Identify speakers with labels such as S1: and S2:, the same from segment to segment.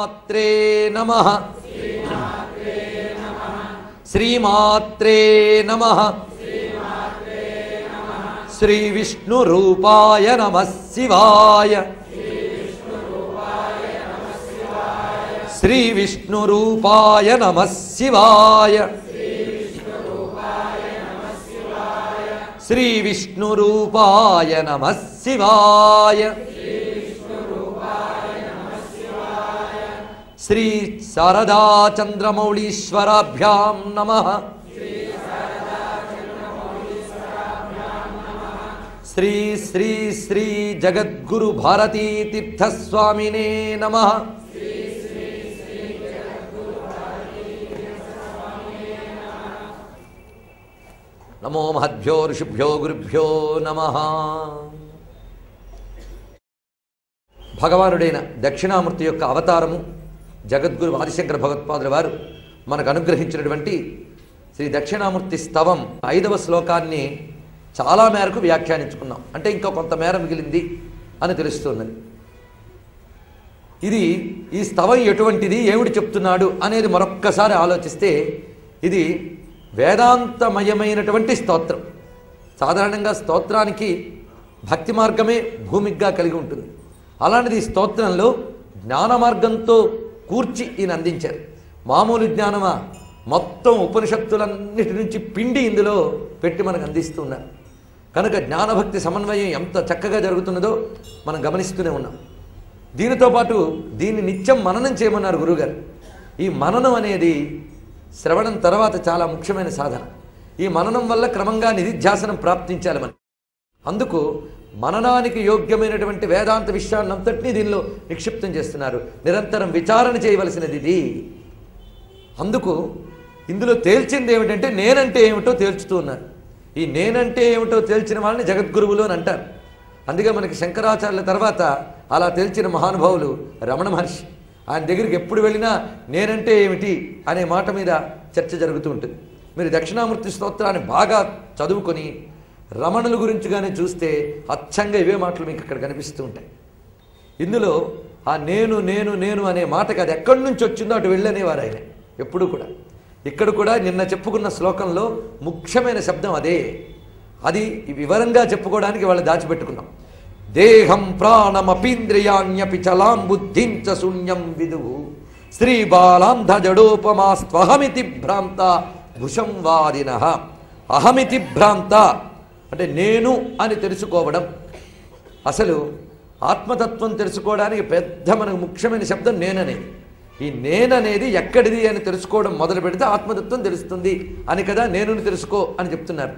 S1: శ్రీమాత్రే నమః శ్రీమాత్రే నమః శ్రీ విష్ణు రూపాయ నమః శివాయ శ్రీ విష్ణు రూపాయ నమః శివాయ శ్రీ విష్ణు రూపాయ నమః శివాయ శ్రీ శారదా చంద్రమౌళీశ్వరాభ్యాం నమః శ్రీ శ్రీ శ్రీ జగద్గురు భారతీ తీర్థస్వామినే నమః నమో మహద్భ్యో ఋషిభ్యో గురుభ్యో నమః. భగవానుడైన దక్షిణామూర్తి యొక్క అవతారము జగద్గురు ఆదిశంకర భగవత్పాదుల వారు మనకు అనుగ్రహించినటువంటి శ్రీ దక్షిణామూర్తి స్తవం 5వ శ్లోకాన్ని చాలా మేరకు వ్యాఖ్యానించుకున్నాం. అంటే ఇంకా కొంత మేర మిగిలింది అని తెలుస్తున్నది. ఇది ఈ స్తవం ఎటువంటిది, ఏమిటి చెప్తున్నాడు అనేది మరొక్కసారి ఆలోచిస్తే ఇది వేదాంతమయమైనటువంటి స్తోత్రం. సాధారణంగా స్తోత్రానికి భక్తి మార్గమే భూమిగా కలిగి ఉంటుంది. అలాంటిది ఈ స్తోత్రంలో జ్ఞాన మార్గంతో కూర్చి ఈయన అందించారు. మామూలు జ్ఞానమా, మొత్తం ఉపనిషత్తులన్నిటి నుంచి పిండి ఇందులో పెట్టి మనకు అందిస్తూ ఉన్నారు. కనుక జ్ఞానభక్తి సమన్వయం ఎంత చక్కగా జరుగుతున్నదో మనం గమనిస్తూనే ఉన్నాం. దీనితో పాటు దీన్ని నిత్యం మననం చేయమన్నారు గురువుగారు. ఈ మననం అనేది శ్రవణం తర్వాత చాలా ముఖ్యమైన సాధన. ఈ మననం వల్ల క్రమంగా నిధిధ్యాసనం ప్రాప్తించాలి మనం. అందుకు మననానికి యోగ్యమైనటువంటి వేదాంత విషయాన్నంతటినీ దీనిలో నిక్షిప్తం చేస్తున్నారు. నిరంతరం విచారణ చేయవలసినది ఇది. అందుకు ఇందులో తేల్చింది ఏమిటంటే నేనంటే ఏమిటో తేల్చుతూ ఉన్నారు. ఈ నేనంటే ఏమిటో తేల్చిన వాళ్ళని జగద్గురువులు అని అంటారు. అందుకే మనకి శంకరాచార్యుల తర్వాత అలా తేల్చిన మహానుభావులు రమణ మహర్షి. ఆయన దగ్గరికి ఎప్పుడు వెళ్ళినా నేనంటే ఏమిటి అనే మాట మీద చర్చ జరుగుతూ ఉంటుంది. మీరు దక్షిణామూర్తి స్తోత్రాన్ని బాగా చదువుకొని రమణుల గురించి కానీ చూస్తే అచ్చంగా ఇవే మాటలు మీకు ఇక్కడ కనిపిస్తూ ఉంటాయి. ఇందులో ఆ నేను నేను నేను అనే మాటకి అది ఎక్కడి నుంచి వచ్చిందో అటు వెళ్ళనేవారు ఆయన ఎప్పుడు కూడా. ఇక్కడ కూడా నిన్న చెప్పుకున్న శ్లోకంలో ముఖ్యమైన శబ్దం అదే. అది వివరంగా చెప్పుకోవడానికి వాళ్ళు దాచిపెట్టుకున్నాం. దేహం ప్రాణమపీంద్రియాణ్యపి చలాం బుద్ధిం చ శూన్యం విదుః శ్రీ బాలాంధ జడోపమాస్త్వహమితి భ్రాంత భుషం వాదినః. అహమితి భ్రాంత అంటే నేను అని తెలుసుకోవడం. అసలు ఆత్మతత్వం తెలుసుకోవడానికి పెద్ద మనకు ముఖ్యమైన శబ్దం నేననేది. ఈ నేననేది ఎక్కడిది అని తెలుసుకోవడం మొదలు పెడితే ఆత్మతత్వం తెలుస్తుంది అని కదా నేనుని తెలుసుకో అని చెప్తున్నారు.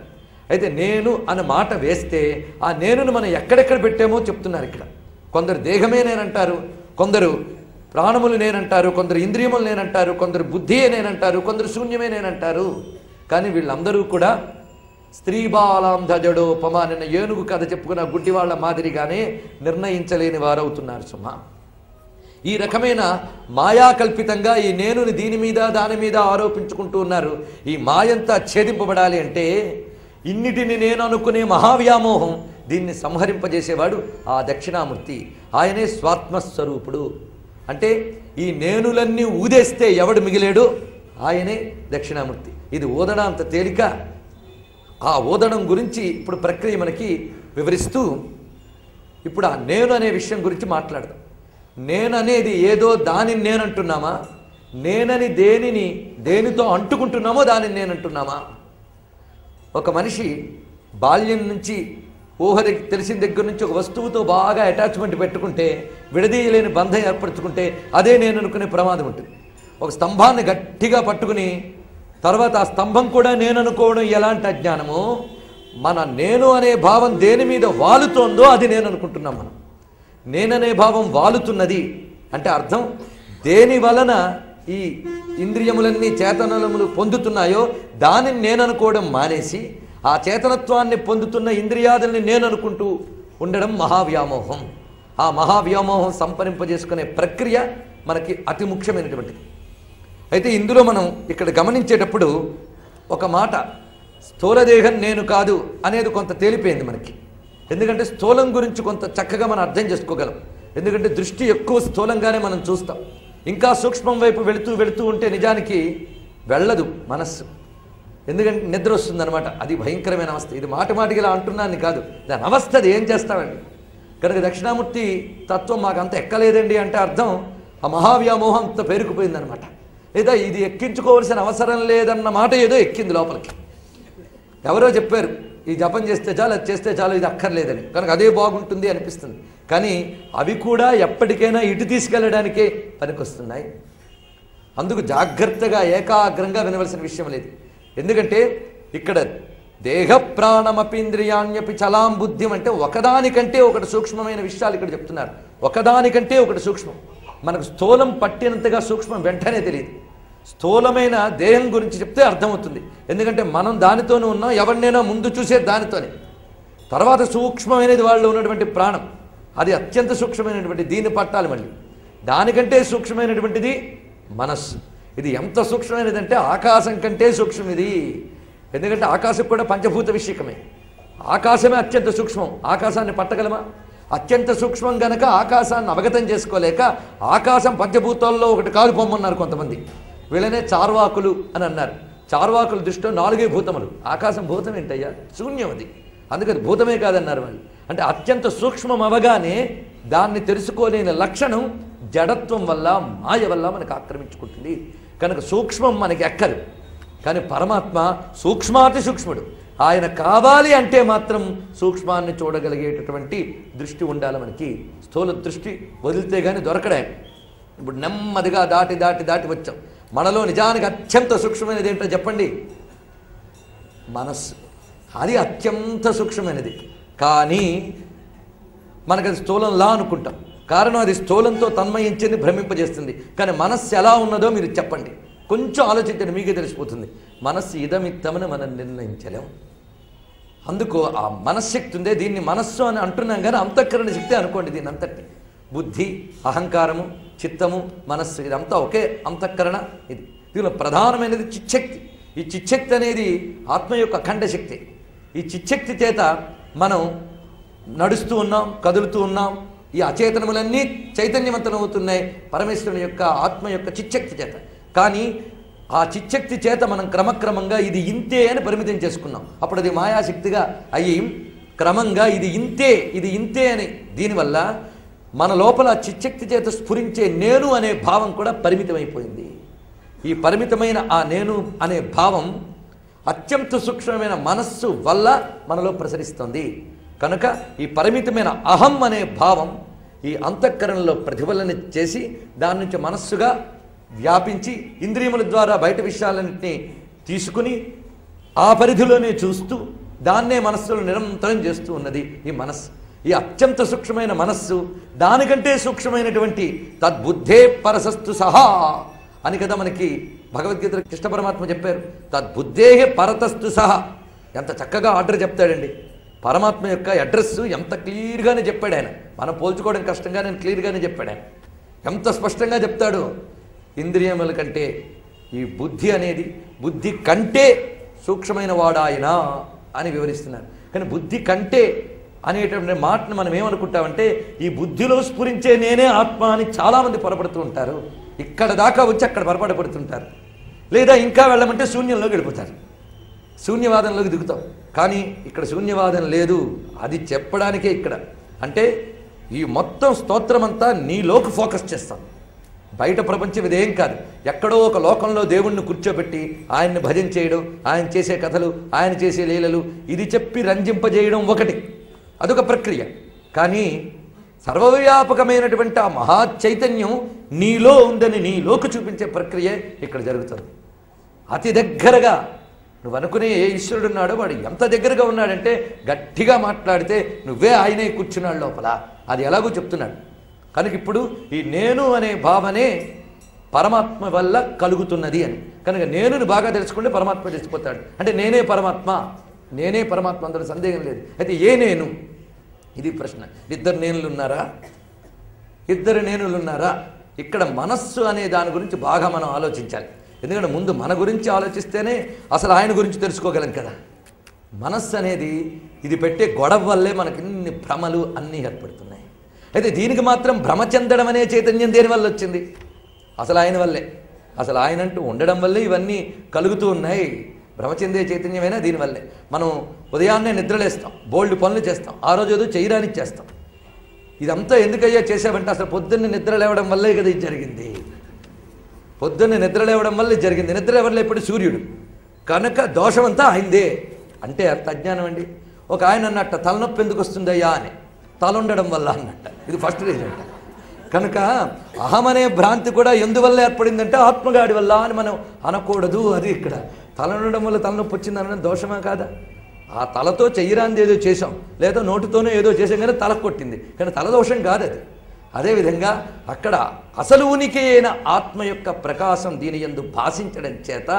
S1: అయితే నేను అనే మాట వేస్తే ఆ నేనును మనం ఎక్కడెక్కడ పెట్టామో చెప్తున్నారు ఇక్కడ. కొందరు దేహమే నేనంటారు, కొందరు ప్రాణములు నేనంటారు, కొందరు ఇంద్రియములు నేనంటారు, కొందరు బుద్ధియే నేనంటారు, కొందరు శూన్యమే నేనంటారు. కానీ వీళ్ళందరూ కూడా స్త్రీ బాలాంధ జడోపమ నిన్న ఏనుగు కథ చెప్పుకున్న గుడ్డివాళ్ల మాదిరిగానే నిర్ణయించలేని వారవుతున్నారు సుమా. ఈ రకమైన మాయాకల్పితంగా ఈ నేనుని దీని మీద దాని మీద ఆరోపించుకుంటూ ఉన్నారు. ఈ మాయంతా ఛేదింపబడాలి అంటే ఇన్నిటిని నేను అనుకునే మహావ్యామోహం దీన్ని సంహరింపజేసేవాడు ఆ దక్షిణామూర్తి. ఆయనే స్వాత్మస్వరూపుడు. అంటే ఈ నేనులన్నీ ఊదేస్తే ఎవడు మిగిలేడు ఆయనే దక్షిణామూర్తి. ఇది ఊదడం అంత తేలిక. ఆ ఊదడం గురించి ఇప్పుడు ప్రక్రియ మనకి వివరిస్తూ ఇప్పుడు ఆ నేను అనే విషయం గురించి మాట్లాడదాం. నేననేది ఏదో దానిని నేనంటున్నామా, నేనని దేనితో అంటుకుంటున్నామో దానిని నేనంటున్నామా? ఒక మనిషి బాల్యం నుంచి ఊహ తెలిసిన దగ్గర నుంచి ఒక వస్తువుతో బాగా అటాచ్మెంట్ పెట్టుకుంటే, విడదీయలేని బంధం ఏర్పరచుకుంటే అదే నేను అనుకునే ప్రమాదం ఉంటుంది. ఒక స్తంభాన్ని గట్టిగా పట్టుకుని తర్వాత ఆ స్తంభం కూడా నేను అనుకోవడం ఎలాంటి అజ్ఞానమో, మన నేను అనే భావం దేని మీద వాలుతోందో అది నేను అనుకుంటున్నాం. మనం నేననే భావం వాలుతున్నది అంటే అర్థం దేని వలన ఈ ఇంద్రియములన్నీ చేతనములు పొందుతున్నాయో దానిని నేను అనుకోవడం మానేసి ఆ చేతనత్వాన్ని పొందుతున్న ఇంద్రియాదుల్ని నేను అనుకుంటూ ఉండడం మహావ్యామోహం. ఆ మహావ్యామోహం సంపరింపజేసుకునే ప్రక్రియ మనకి అతి ముఖ్యమైనటువంటిది. అయితే ఇందులో మనం ఇక్కడ గమనించేటప్పుడు ఒక మాట, స్థూలదేహం నేను కాదు అనేది కొంత తేలిపోయింది మనకి. ఎందుకంటే స్థూలం గురించి కొంత చక్కగా మనం అర్థం చేసుకోగలం. ఎందుకంటే దృష్టి ఎక్కువ స్థూలంగానే మనం చూస్తాం. ఇంకా సూక్ష్మం వైపు వెళుతూ వెళుతూ ఉంటే నిజానికి వెళ్ళదు మనస్సు, ఎందుకంటే నిద్ర వస్తుందన్నమాట. అది భయంకరమైన అవస్థ. ఇది మాటిమాటికి ఇలా అంటున్నాను కాదు, దాని అవస్థ. అది ఏం చేస్తామండి? కనుక దక్షిణామూర్తి తత్వం మాకు అంత ఎక్కలేదండి అంటే అర్థం ఆ మహావ్యామోహం అంత పేరుకుపోయిందనమాట. లేదా ఇది ఎక్కించుకోవాల్సిన అవసరం లేదన్న మాట ఏదో ఎక్కింది లోపలికి. ఎవరో చెప్పారు ఈ జపం చేస్తే చాలు, అది చేస్తే చాలు, ఇది అక్కర్లేదని. కనుక అదే బాగుంటుంది అనిపిస్తుంది. కానీ అవి కూడా ఎప్పటికైనా ఇటు తీసుకెళ్ళడానికే పనికొస్తున్నాయి. అందుకు జాగ్రత్తగా ఏకాగ్రంగా వినవలసిన విషయం లేదు. ఎందుకంటే ఇక్కడ దేహ ప్రాణమపీంద్రియాణ్యపి చలాం బుద్ధిం అంటే ఒకదానికంటే ఒకటి సూక్ష్మమైన విషయాలు ఇక్కడ చెప్తున్నారు. ఒకదానికంటే ఒకటి సూక్ష్మం. మనకు స్థూలం పట్టినంతగా సూక్ష్మం వెంటనే తెలియదు. స్థూలమైన దేహం గురించి చెప్తే అర్థమవుతుంది. ఎందుకంటే మనం దానితోనే ఉన్నాం, ఎవరినైనా ముందు చూసేది దానితోనే. తర్వాత సూక్ష్మమైనది వాళ్ళు ఉన్నటువంటి ప్రాణం, అది అత్యంత సూక్ష్మమైనటువంటి, దీన్ని పట్టాలి. మళ్ళీ దానికంటే సూక్ష్మమైనటువంటిది మనస్సు. ఇది ఎంత సూక్ష్మమైనదంటే ఆకాశం కంటే సూక్ష్మం ఇది. ఎందుకంటే ఆకాశం కూడా పంచభూత విషయకమే. ఆకాశమే అత్యంత సూక్ష్మం. ఆకాశాన్ని పట్టగలమా? అత్యంత సూక్ష్మం గనక ఆకాశాన్ని అవగతం చేసుకోలేక ఆకాశం పంచభూతాల్లో ఒకటి కాదు పొమ్మన్నారు కొంతమంది. వీళ్ళనే చార్వాకులు అని అన్నారు. చార్వాకుల దృష్టిలో 4 భూతములు. ఆకాశం భూతం ఏంటయ్యా? శూన్యం అది. అందుకని భూతమే కాదన్నారు వాళ్ళు. అంటే అత్యంత సూక్ష్మం అవగానే దాన్ని తెలుసుకోలేని లక్షణం జడత్వం వల్ల, మాయ వల్ల మనకు ఆక్రమించుకుంటుంది. కనుక సూక్ష్మం మనకి ఎక్కదు. కానీ పరమాత్మ సూక్ష్మాతి సూక్ష్ముడు. ఆయన కావాలి అంటే మాత్రం సూక్ష్మాన్ని చూడగలిగేటటువంటి దృష్టి ఉండాలి మనకి. స్థూల దృష్టి వదిలితే కానీ దొరకడే. ఇప్పుడు నెమ్మదిగా దాటి దాటి దాటి వచ్చాం. మనలో నిజానికి అత్యంత సూక్ష్మమైనది ఏంటో చెప్పండి? మనస్సు. అది అత్యంత సూక్ష్మమైనది. కానీ మనకు అది స్థూలంలా అనుకుంటాం. కారణం అది స్థూలంతో తన్మయించింది, భ్రమింపజేస్తుంది. కానీ మనస్సు ఎలా ఉన్నదో మీరు చెప్పండి, కొంచెం ఆలోచించండి, మీకే తెలిసిపోతుంది. మనస్సు ఇదమిత్తమని మనం నిర్ణయించలేం. అందుకు ఆ మనశ్శక్తి ఉందే, దీన్ని మనస్సు అని అంటున్నాం కానీ అంతఃకరణ శక్తి అనుకోండి. దీని అంతటి బుద్ధి, అహంకారము, చిత్తము, మనస్సు ఇదంతా ఒకే అంతఃకరణ. ఇది దీనిలో ప్రధానమైనది చిచ్చక్తి. ఈ చిచ్చక్తి అనేది ఆత్మ యొక్క అఖండ శక్తి. ఈ చిచ్చక్తి చేత మనం నడుస్తూ ఉన్నాం, కదులుతూ ఉన్నాం. ఈ అచేతనములన్నీ చైతన్యవంతమవుతున్నాయి పరమేశ్వరుని యొక్క ఆత్మ యొక్క చిచ్చక్తి చేత. కానీ ఆ చిచ్చక్తి చేత మనం క్రమక్రమంగా ఇది ఇంతే అని పరిమితం చేసుకున్నాం. అప్పుడు అది మాయాశక్తిగా అయ్యి క్రమంగా ఇది ఇంతే, ఇది ఇంతే అని దీనివల్ల మన లోపల చిచ్చక్తి చేత స్ఫురించే నేను అనే భావం కూడా పరిమితమైపోయింది. ఈ పరిమితమైన ఆ నేను అనే భావం అత్యంత సూక్ష్మమైన మనస్సు వల్ల మనలో ప్రసరిస్తుంది. కనుక ఈ పరిమితమైన అహం అనే భావం ఈ అంతఃకరణలో ప్రతిఫలన చేసి దాని నుంచి మనస్సుగా వ్యాపించి ఇంద్రియముల ద్వారా బయట విషయాలన్నింటినీ తీసుకుని ఆ పరిధిలోనే చూస్తూ దాన్నే మనస్సులో నిరంతరం చేస్తూ ఉన్నది ఈ మనస్సు. ఈ అత్యంత సూక్ష్మమైన మనస్సు దానికంటే సూక్ష్మమైనటువంటి తద్బుద్ధే పరసస్తు సహా అని కదా మనకి భగవద్గీత కృష్ణ పరమాత్మ చెప్పారు. తద్బుద్ధే పరతస్తు సహా. ఎంత చక్కగా ఆర్డర్ చెప్తాడండి. పరమాత్మ యొక్క అడ్రస్ ఎంత క్లియర్గానే చెప్పాడు ఆయన. మనం పోల్చుకోవడం కష్టంగా, నేను క్లియర్గానే చెప్పాడు ఆయన. ఎంత స్పష్టంగా చెప్తాడు. ఇంద్రియముల కంటే ఈ బుద్ధి అనేది, బుద్ధి కంటే సూక్ష్మమైన వాడాయన అని వివరిస్తున్నారు. కానీ బుద్ధి కంటే అనేటువంటి మాటను మనం ఏమనుకుంటామంటే ఈ బుద్ధిలో స్ఫురించే నేనే ఆత్మ అని చాలామంది పొరపడుతూ ఉంటారు. ఇక్కడ దాకా వచ్చి అక్కడ పొరపాటు పడుతుంటారు. లేదా ఇంకా వెళ్ళమంటే శూన్యంలోకి వెళ్ళిపోతారు, శూన్యవాదంలోకి దిగుతాం. కానీ ఇక్కడ శూన్యవాదం లేదు, అది చెప్పడానికే ఇక్కడ. అంటే ఈ మొత్తం స్తోత్రం అంతా నీలోకి ఫోకస్ చేస్తాం. బయట ప్రపంచం ఇదేం కాదు. ఎక్కడో ఒక లోకంలో దేవుణ్ణి కూర్చోబెట్టి ఆయన్ని భజన చేయడం, ఆయన చేసే కథలు, ఆయన చేసే లీలలు ఇది చెప్పి రంజింపజేయడం ఒకటి, అదొక ప్రక్రియ. కానీ సర్వవ్యాపకమైనటువంటి ఆ మహా చైతన్యం నీలో ఉందని నీలోకి చూపించే ప్రక్రియ ఇక్కడ జరుగుతుంది. అతి దగ్గరగా నువ్వు అనుకునే ఏ ఈశ్వరుడు ఉన్నాడో వాడు ఎంత దగ్గరగా ఉన్నాడంటే గట్టిగా మాట్లాడితే నువ్వే ఆయనే కూర్చున్నాడు లోపల. అది ఎలాగో చెప్తున్నాడు. కనుక ఇప్పుడు ఈ నేను అనే భావనే పరమాత్మ వల్ల కలుగుతున్నది అని. కనుక నేనుని బాగా తెలుసుకుంటే పరమాత్మ తెలిసిపోతాడు. అంటే నేనే పరమాత్మ, నేనే పరమాత్మ, అందులో సందేహం లేదు. అయితే ఏ నేను? ఇది ప్రశ్న. ఇద్దరు నేనులు ఉన్నారా? ఇద్దరు నేనులు ఉన్నారా? ఇక్కడ మనస్సు అనే దాని గురించి బాగా మనం ఆలోచించాలి. ఎందుకంటే ముందు మన గురించి ఆలోచిస్తేనే అసలు ఆయన గురించి తెలుసుకోగలం కదా. మనస్సు అనేది ఇది పెట్టే గొడవ వల్లే మనకి ఇన్ని భ్రమలు అన్నీ ఏర్పడుతున్నాయి. అయితే దీనికి మాత్రం భ్రమ చెందడం అనే చైతన్యం దేనివల్ల వచ్చింది? అసలు ఆయన వల్లే, అసలు ఆయన అంటూ ఉండడం వల్లే ఇవన్నీ కలుగుతూ ఉన్నాయి. బ్రహ్మచంద్రియ చైతన్యమైనా దీనివల్లే. మనం ఉదయాన్నే నిద్రలేస్తాం, బోల్డ్ పనులు చేస్తాం, ఆ రోజు ఏదో చేయరాని చేస్తాం. ఇదంతా ఎందుకయ్యా చేసావంటే అసలు పొద్దున్నే నిద్ర లేవడం వల్లే కదా ఇది జరిగింది. పొద్దున్నే నిద్ర లేవడం వల్ల ఇది జరిగింది. నిద్ర ఎవరు లేప్పుడు సూర్యుడు కనుక దోషమంతా ఆయనదే అంటే అంత అజ్ఞానం అండి. ఒక ఆయన అన్నట్ట తలనొప్పి ఎందుకు వస్తుందయ్యా అని, తల ఉండడం వల్ల అన్నట్ట. ఇది ఫస్ట్ రీజన్ అంట. కనుక అహమనే భ్రాంతి కూడా ఎందువల్ల ఏర్పడిందంటే ఆత్మగాడి వల్ల అని మనం అనకూడదు. అది ఇక్కడ తల ఉండడం వల్ల తలనొప్పి వచ్చిందన్న దోషమా కాదా? ఆ తలతో చెయ్యరాంది ఏదో చేసాం, లేదా నోటితోనే ఏదో చేసాం కానీ తల కొట్టింది, కానీ తల దోషం కాదు అది. అదేవిధంగా అక్కడ అసలు ఉనికి అయిన ఆత్మ యొక్క ప్రకాశం దీని యందు భాషించడం చేత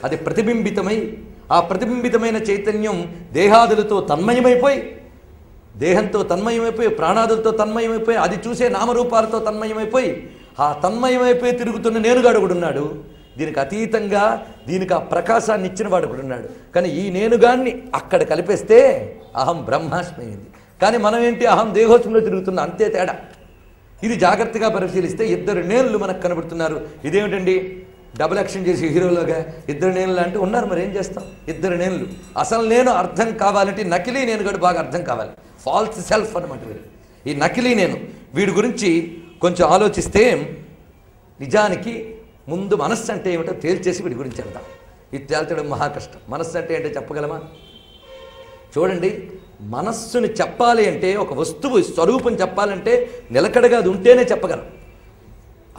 S1: అది ప్రతిబింబితమై, ఆ ప్రతిబింబితమైన చైతన్యం దేహాదులతో తన్మయమైపోయి, దేహంతో తన్మయమైపోయి, ప్రాణాదులతో తన్మయమైపోయి, అది చూసే నామరూపాలతో తన్మయమైపోయి, ఆ తన్మయమైపోయి తిరుగుతున్న నేనుగాడు ఒకడున్నాడు. దీనికి అతీతంగా దీనికి ఆ ప్రకాశాన్ని ఇచ్చిన వాడు ఒకడున్నాడు. కానీ ఈ నేనుగాన్ని అక్కడ కలిపేస్తే అహం బ్రహ్మాస్మి అయింది. కానీ మనం ఏంటి, అహం దేహోత్సంలో తిరుగుతున్నా, అంతే తేడా. ఇది జాగ్రత్తగా పరిశీలిస్తే ఇద్దరు నేనులు మనకు కనబడుతున్నారు. ఇదేమిటండి డబుల్ యాక్షన్ చేసి హీరోలోగా ఇద్దరు నేనులు అంటే ఉన్నారు, మరి ఏం చేస్తాం? ఇద్దరు నేనులు. అసలు నేను అర్థం కావాలంటే నకిలీ నేను కూడా బాగా అర్థం కావాలి. ఫాల్స్ సెల్ఫ్ అనమాట వీడు. ఈ నకిలీ నేను వీడి గురించి కొంచెం ఆలోచిస్తే నిజానికి ముందు మనస్సు అంటే ఏమిటో తేల్చేసి వీడి గురించి వెళ్దాం. ఇది తేల్చడం మహా కష్టం. మనస్సు అంటే ఏంటో చెప్పగలమా? చూడండి, మనస్సుని చెప్పాలి అంటే ఒక వస్తువు స్వరూపం చెప్పాలంటే నిలకడగా అది ఉంటేనే చెప్పగలం.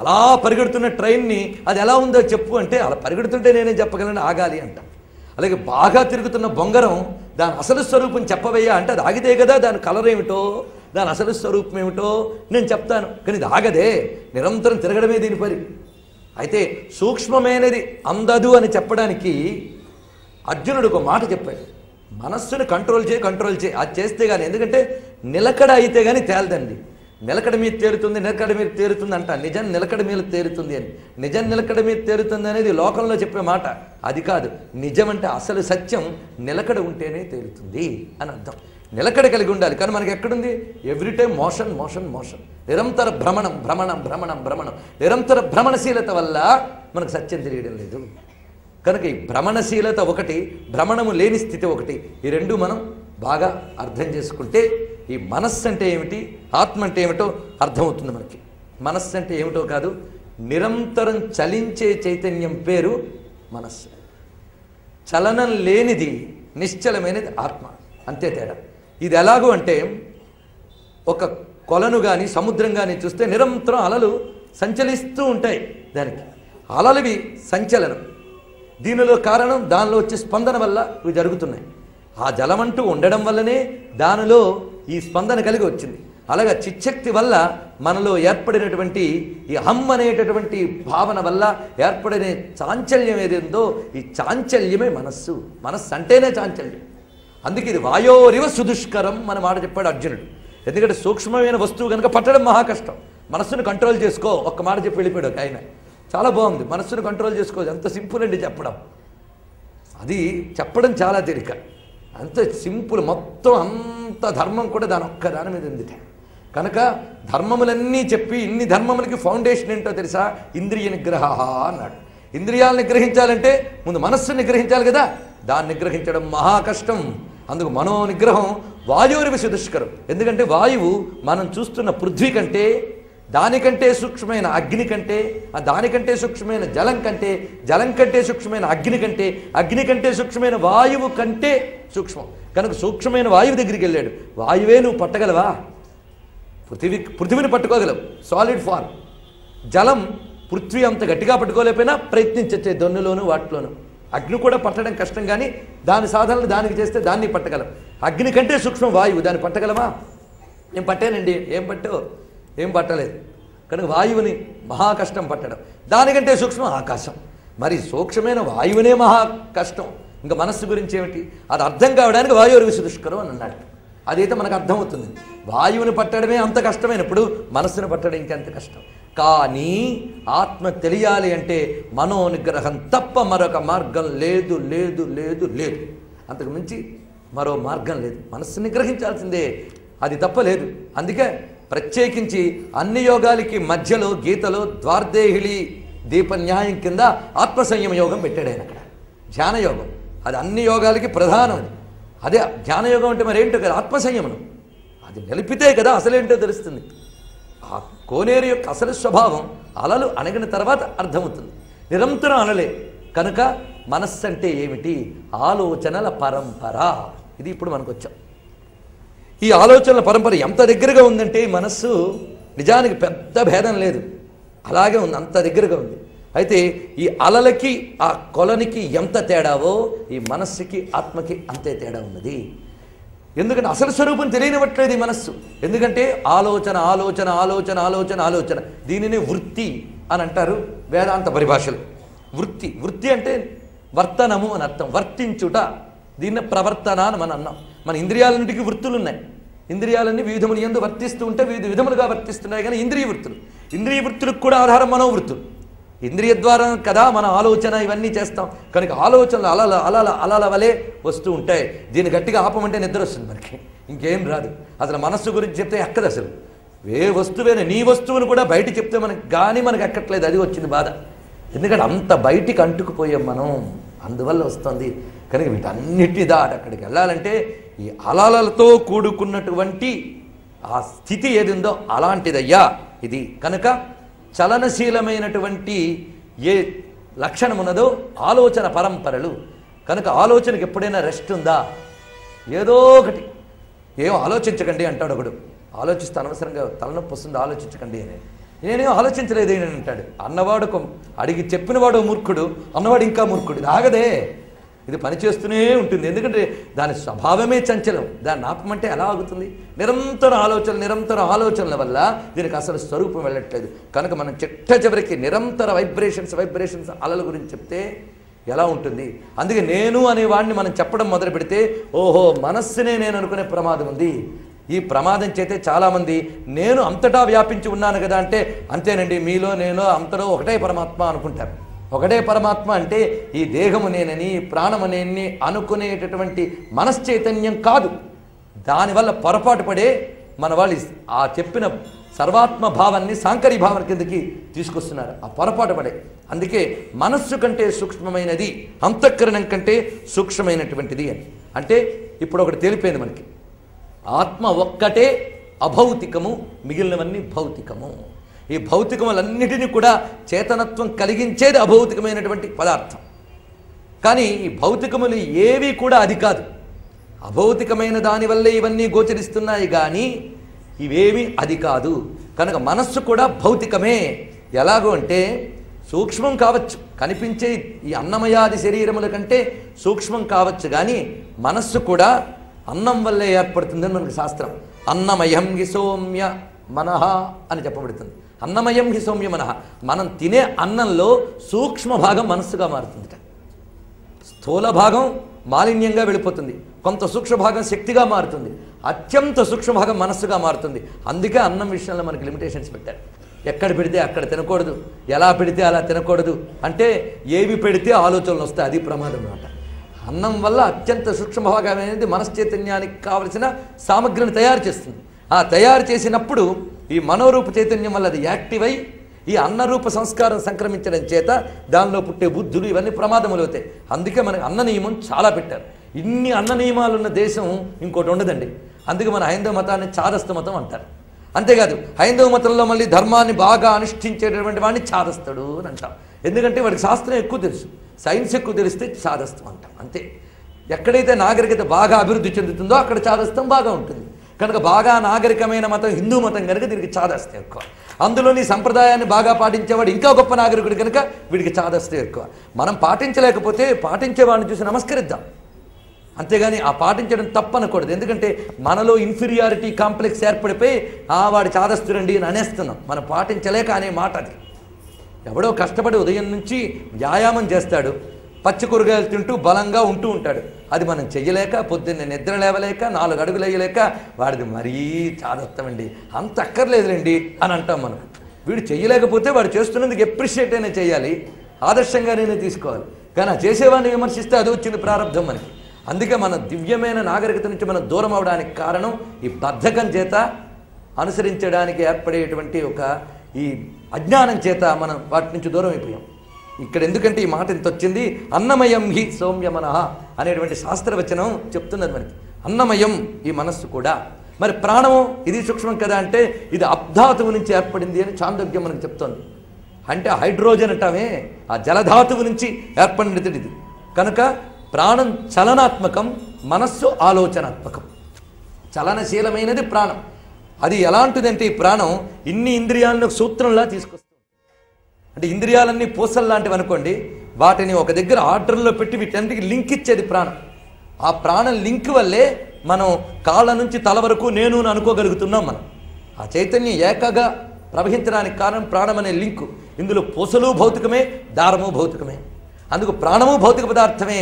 S1: అలా పరిగెడుతున్న ట్రైన్ని అది ఎలా ఉందో చెప్పు అంటే అలా పరిగెడుతుంటే నేనే చెప్పగలను, ఆగాలి అంట. అలాగే బాగా తిరుగుతున్న బొంగరం దాని అసలు స్వరూపం చెప్పవయ్యా అంటే అది ఆగితే కదా దాని కలర్ ఏమిటో, దాని అసలు స్వరూపం ఏమిటో నేను చెప్తాను. కానీ ఇది ఆగదే, నిరంతరం తిరగడమే దీని పని. అయితే సూక్ష్మమైనది అందదు అని చెప్పడానికి అర్జునుడు ఒక మాట చెప్పాడు, మనస్సును కంట్రోల్ చేయి, కంట్రోల్ చేయి. అది చేస్తే కానీ, ఎందుకంటే నిలకడ అయితే కానీ తేలదండి. నిలకడ మీద తేరుతుంది, నిలకడ మీద తేరుతుంది అంట. నిజం నిలకడ మీద తేరుతుంది అని, నిజం నిలకడ మీద తేరుతుంది అనేది లోకంలో చెప్పే మాట. అది కాదు, నిజం అంటే అసలు సత్యం నిలకడ ఉంటేనే తేరుతుంది అని అర్థం. నిలకడ కలిగి ఉండాలి. కానీ మనకి ఎక్కడుంది? Every time motion motion motion, నిరంతర భ్రమణం భ్రమణం భ్రమణం భ్రమణం. నిరంతర భ్రమణశీలత వల్ల మనకు సత్యం తెలియడం లేదు. కనుక ఈ భ్రమణశీలత ఒకటి, భ్రమణము లేని స్థితి ఒకటి. ఈ రెండు మనం బాగా అర్థం చేసుకుంటే ఈ మనస్సు అంటే ఏమిటి, ఆత్మ అంటే ఏమిటో అర్థమవుతుంది మనకి. మనస్సు అంటే ఏమిటో కాదు, నిరంతరం చలించే చైతన్యం పేరు మనస్సు. చలనం లేనిది నిశ్చలమైనది ఆత్మ, అంతే తేడా. ఇది ఎలాగో అంటే ఒక కొలను కానీ సముద్రం కానీ చూస్తే నిరంతరం అలలు సంచలిస్తూ ఉంటాయి. దానికి అలలువి సంచలనం, దీనిలో కారణం దానిలో వచ్చే స్పందన వల్ల ఇవి జరుగుతున్నాయి. ఆ జలమంటూ ఉండడం వల్లనే దానిలో ఈ స్పందన కలిగి వచ్చింది. అలాగే చిచ్చక్తి వల్ల మనలో ఏర్పడినటువంటి ఈ అహం అనేటటువంటి భావన వల్ల ఏర్పడిన చాంచల్యం ఏదేందో ఈ చాంచల్యమే మనస్సు. మనస్సు అంటేనే చాంచల్యం. అందుకే ఇది వాయోరివ సుదుష్కరం మన మాట చెప్పాడు అర్జునుడు. ఎందుకంటే సూక్ష్మమైన వస్తువు కనుక పట్టడం మహా కష్టం. మనస్సును కంట్రోల్ చేసుకో, ఒక్క మాట చెప్పి వెళ్ళిపోయాడు ఒక ఆయన. చాలా బాగుంది, మనస్సును కంట్రోల్ చేసుకోవచ్చు, అంత సింపుల్ అండి చెప్పడం. అది చెప్పడం చాలా తేలిక, అంత సింపుల్. మొత్తం అంత ధర్మం కూడా దాని ఒక్క దాని మీద ఉంది. కనుక ధర్మములన్నీ చెప్పి ఇన్ని ధర్మములకి ఫౌండేషన్ ఏంటో తెలుసా? ఇంద్రియ నిగ్రహ అన్నాడు. ఇంద్రియాలను నిగ్రహించాలంటే ముందు మనస్సును నిగ్రహించాలి కదా, దాన్ని నిగ్రహించడం మహా కష్టం. అందుకు మనో నిగ్రహం వాయువురివి సుదుష్కరం. ఎందుకంటే వాయువు మనం చూస్తున్న పృథ్వీ కంటే, దానికంటే సూక్ష్మమైన అగ్ని కంటే, దానికంటే సూక్ష్మమైన జలం కంటే, జలం కంటే సూక్ష్మమైన అగ్ని కంటే, అగ్ని కంటే సూక్ష్మమైన వాయువు కంటే సూక్ష్మం. కనుక సూక్ష్మమైన వాయువు దగ్గరికి వెళ్ళాడు. వాయువే నువ్వు పట్టగలవా? పృథివీని పట్టుకోగలవు, సాలిడ్ ఫార్మ్. జలం పృథ్వీ అంత గట్టిగా పట్టుకోలేకపోయినా ప్రయత్నించే దొన్నులోను వాటిలోను. అగ్ని కూడా పట్టడం కష్టం, కానీ దాని సాధనలు దానికి చేస్తే దాన్ని పట్టగలం. అగ్ని కంటే సూక్ష్మం వాయువు, దాన్ని పట్టగలమా? నేను పట్టానండి. ఏం పట్టావు? ఏం పట్టలేదు. కనుక వాయువుని మహా కష్టం పట్టడం. దానికంటే సూక్ష్మం ఆకాశం. మరి సూక్ష్మమైన వాయువునే మహా కష్టం, ఇంకా మనస్సు గురించి ఏమిటి? అది అర్థం కావడానికి వాయువురివి సుదుష్కరం అని అన్నాడు. అదైతే మనకు అర్థమవుతుంది. వాయువుని పట్టడమే అంత కష్టమైనప్పుడు మనస్సును పట్టడం ఇంకెంత కష్టం. కానీ ఆత్మ తెలియాలి అంటే మనో నిగ్రహం తప్ప మరొక మార్గం లేదు లేదు లేదు లేదు. అంతకు మించి మరో మార్గం లేదు. మనస్సు నిగ్రహించాల్సిందే, అది తప్ప లేదు. అందుకే ప్రత్యేకించి అన్ని యోగాలకి మధ్యలో గీతలో ద్వార్దేహిళి దీప న్యాయం కింద ఆత్మసంయమ యోగం పెట్టాడు ఆయన అక్కడ. ధ్యానయోగం అది అన్ని యోగాలకి ప్రధానం. అదే ధ్యానయోగం అంటే మరేంటో కదా, ఆత్మసంయమనం. అది నిలిపితే కదా అసలేంటో తెలుస్తుంది. ఆ కోనేరు యొక్క అసలు స్వభావం అలలు అణగిన తర్వాత అర్థమవుతుంది. నిరంతరం అలలే కనుక మనస్సు అంటే ఏమిటి? ఆలోచనల పరంపర. ఇది ఇప్పుడు మనకు వచ్చాం. ఈ ఆలోచనల పరంపర ఎంత దగ్గరగా ఉందంటే ఈ మనస్సు నిజానికి పెద్ద భేదం లేదు, అలాగే ఉంది, అంత దగ్గరగా ఉంది. అయితే ఈ అలలకి ఆ కొలనికి ఎంత తేడావో ఈ మనస్సుకి ఆత్మకి అంతే తేడా ఉన్నది. ఎందుకంటే అసలు స్వరూపం తెలియనివ్వట్లేదు ఈ మనస్సు. ఎందుకంటే ఆలోచన ఆలోచన ఆలోచన ఆలోచన ఆలోచన. దీనిని వృత్తి అని అంటారు వేదాంత పరిభాషలు. వృత్తి వృత్తి అంటే వర్తనము అని అర్థం, వర్తించుట. దీన్ని ప్రవర్తన అని మనం అన్నాం. మన ఇంద్రియాలన్నింటికి వృత్తులు ఉన్నాయి. ఇంద్రియాలన్నీ వివిధములు ఎందు వర్తిస్తూ ఉంటే వివిధ విధములుగా వర్తిస్తున్నాయి. కానీ ఇంద్రియ వృత్తులు, ఇంద్రియ వృత్తులకు కూడా ఆధారం మనోవృత్తులు. ఇంద్రియ ద్వారా కదా మన ఆలోచన ఇవన్నీ చేస్తాం. కనుక ఆలోచనలు అలల అలల అలల వలె వస్తూ ఉంటాయి. దీన్ని గట్టిగా ఆపమంటే నిద్ర వస్తుంది మనకి, ఇంకేం రాదు. అసలు మనస్సు గురించి చెప్తే ఎక్కదు. అసలు ఏ వస్తువేనా నీ వస్తువును కూడా బయట చెప్తే మనకి కానీ మనకు ఎక్కట్లేదు. అది వచ్చింది బాధ. ఎందుకంటే అంత బయటికి అంటుకుపోయాం మనం, అందువల్ల వస్తుంది. కనుక వీటన్నిటి దాటి అక్కడికి వెళ్ళాలంటే ఈ అలలతో కూడుకున్నటువంటి ఆ స్థితి ఏది ఉందో అలాంటిదయ్యా ఇది. కనుక చలనశీలమైనటువంటి ఏ లక్షణం ఉన్నదో ఆలోచన పరంపరలు. కనుక ఆలోచనకి ఎప్పుడైనా రెస్ట్ ఉందా? ఏదో ఒకటి, ఏం ఆలోచించకండి అంటాడు ఒకడు. ఆలోచిస్తే అనవసరంగా తలనొప్పి వస్తుంది, ఆలోచించకండి అని. నేనేం ఆలోచించలేదు అని అంటాడు. అన్నవాడు అడిగి చెప్పినవాడు మూర్ఖుడు, అన్నవాడు ఇంకా మూర్ఖుడు. ఇది ఆగదే, ఇది పనిచేస్తూనే ఉంటుంది. ఎందుకంటే దాని స్వభావమే చంచలం. దాన్ని ఆపమంటే ఎలా ఆగుతుంది? నిరంతర ఆలోచనల వల్ల దీనికి అసలు స్వరూపం వెళ్ళట్లేదు. కనుక మనం చివరికి నిరంతర వైబ్రేషన్స్ అలల గురించి చెప్తే ఎలా ఉంటుంది? అందుకే నేను అనేవాడిని మనం చెప్పడం మొదలు పెడితే ఓహో మనస్సునే నేను అనుకునే ప్రమాదం ఉంది. ఈ ప్రమాదం చేతే చాలామంది నేను అంతటా వ్యాపించి ఉన్నాను కదా అంటే అంతేనండి, మీలో నేను అంతలో ఒకటే పరమాత్మ అనుకుంటారు. ఒకటే పరమాత్మ అంటే ఈ దేహము నేనని ప్రాణము నేనని అనుకునేటటువంటి మనశ్చైతన్యం కాదు. దానివల్ల పొరపాటు పడే మన వాళ్ళు ఆ చెప్పిన సర్వాత్మ భావాన్ని సాంకరీ భావన కిందకి తీసుకొస్తున్నారు. ఆ పొరపాటు పడే. అందుకే మనస్సు కంటే సూక్ష్మమైనది, అంతఃకరణం కంటే సూక్ష్మమైనటువంటిది అని. అంటే ఇప్పుడు ఒకటి తెలిపోయింది మనకి, ఆత్మ ఒక్కటే అభౌతికము, మిగిలినవన్నీ భౌతికము. ఈ భౌతికములన్నిటినీ కూడా చేతనత్వం కలిగించేది అభౌతికమైనటువంటి పదార్థం. కానీ ఈ భౌతికములు ఏవి కూడా అది కాదు. అభౌతికమైన దానివల్లే ఇవన్నీ గోచరిస్తున్నాయి కానీ ఇవేవి అది కాదు. కనుక మనస్సు కూడా భౌతికమే. ఎలాగో అంటే సూక్ష్మం కావచ్చు, కనిపించే ఈ అన్నమయాది శరీరముల కంటే సూక్ష్మం కావచ్చు. కానీ మనస్సు కూడా అన్నం వల్లే ఏర్పడుతుందని మనకు శాస్త్రం. అన్నమయం హి సౌమ్య మనః అని చెప్పబడుతుంది. అన్నమయం హి సౌమ్య మనః. మనం తినే అన్నంలో సూక్ష్మ భాగం మనస్సుగా మారుతుందిట. స్థూల భాగం మాలిన్యంగా వెళ్ళిపోతుంది, కొంత సూక్ష్మ భాగం శక్తిగా మారుతుంది, అత్యంత సూక్ష్మ భాగం మనస్సుగా మారుతుంది. అందుకే అన్నం విషయంలో మనకి లిమిటేషన్స్ పెట్టారు. ఎక్కడ పెడితే అక్కడ తినకూడదు, ఎలా పెడితే అలా తినకూడదు. అంటే ఏవి పెడితే ఆలోచనలు వస్తాయి, అది ప్రమాదం అన్నమాట. అన్నం వల్ల అత్యంత సూక్ష్మభాగం అనేది మనశ్చైతన్యానికి కావలసిన సామగ్రిని తయారు చేస్తుంది. ఆ తయారు చేసినప్పుడు ఈ మనోరూప చైతన్యం వల్ల అది యాక్టివ్ అయి ఈ అన్నరూప సంస్కారం సంక్రమించడం చేత దానిలో పుట్టే బుద్ధులు ఇవన్నీ ప్రమాదములు అవుతాయి. అందుకే మనకి అన్న నియమం చాలా పెట్టారు. ఇన్ని అన్న నియమాలున్న దేశం ఇంకోటి ఉండదండి. అందుకే మన హైందవ మతాన్ని చాదస్త మతం అంటారు. అంతేకాదు హైందవ మతంలో మళ్ళీ ధర్మాన్ని బాగా అనుష్ఠించేటటువంటి వాడిని చాదస్తుడు అని అంటాం. ఎందుకంటే వాడికి శాస్త్రం ఎక్కువ తెలుసు, సైన్స్ ఎక్కువ తెలిస్తే చాదస్తం అంటాం. అంతే. ఎక్కడైతే నాగరికత బాగా అభివృద్ధి చెందుతుందో అక్కడ చాదస్తం బాగా ఉంటుంది. కనుక బాగా నాగరికమైన మతం హిందూ మతం కనుక దీనికి చాదస్తం ఎక్కువ. అందులోని సంప్రదాయాన్ని బాగా పాటించేవాడు ఇంకా గొప్ప నాగరికుడు కనుక వీడికి చాదస్తం ఎక్కువ. మనం పాటించలేకపోతే పాటించేవాడిని చూసి నమస్కరిద్దాం, అంతేగాని ఆ పాటించడం తప్పనకూడదు. ఎందుకంటే మనలో ఇన్ఫీరియారిటీ కాంప్లెక్స్ ఏర్పడిపోయి వాడి చాదస్తురండి అని అనేస్తున్నాం. మనం పాటించలేక అనే మాట అది. ఎవడో కష్టపడి ఉదయం నుంచి వ్యాయామం చేస్తాడు, పచ్చి కూరగాయలు తింటూ బలంగా ఉంటూ ఉంటాడు. అది మనం చెయ్యలేక పొద్దున్నే నిద్ర లేవలేక 4 అడుగులు వేయలేక వాడిది మరీ చాదస్తమండి, అంత అక్కర్లేదులేండి అని అంటాం మనం. వీడు చెయ్యలేకపోతే వాడు చేస్తున్నందుకు ఎప్రిషియేట్ అయినా చేయాలి, ఆదర్శంగానే తీసుకోవాలి. కానీ ఆ చేసేవాడిని విమర్శిస్తే అది వచ్చింది ప్రారంభం మనకి. అందుకే మన దివ్యమైన నాగరికత నుంచి మనం దూరం అవడానికి కారణం ఈ బద్ధకం చేత, అనుసరించడానికి ఏర్పడేటువంటి ఒక ఈ అజ్ఞానం చేత మనం వాటి నుంచి దూరం అయిపోయాం. ఇక్కడ ఎందుకంటే ఈ మాట ఇంత వచ్చింది, అన్నమయం హి సౌమ్యమనః అనేటువంటి శాస్త్రవచనం చెప్తున్నది మనకి. అన్నమయం ఈ మనస్సు కూడా. మరి ప్రాణము ఇది సూక్ష్మం కదా అంటే ఇది అబ్ధాతువు నుంచి ఏర్పడింది అని చాందోగ్యం మనకు చెప్తోంది. అంటే హైడ్రోజన్ అంటామే ఆ జలధాతువు నుంచి ఏర్పడినది ఇది. కనుక ప్రాణం చలనాత్మకం, మనస్సు ఆలోచనాత్మకం. చలనశీలమైనది ప్రాణం. అది ఎలాంటిదంటే ఈ ప్రాణం ఇన్ని ఇంద్రియాలను సూత్రంలా తీసుకొస్తుంది. అంటే ఇంద్రియాలన్నీ పూసల్లాంటివి అనుకోండి, వాటిని ఒక దగ్గర ఆర్డర్లో పెట్టి వీటన్నిటికి లింక్ ఇచ్చేది ప్రాణం. ఆ ప్రాణం లింక్ వల్లే మనం కాళ్ళ నుంచి తల వరకు నేను అనుకోగలుగుతున్నాం. మనం ఆ చైతన్యం ఏకగా ప్రవహించడానికి కారణం ప్రాణం అనే లింకు. ఇందులో పూసలు భౌతికమే, దారము భౌతికమే. అందుకు ప్రాణము భౌతిక పదార్థమే,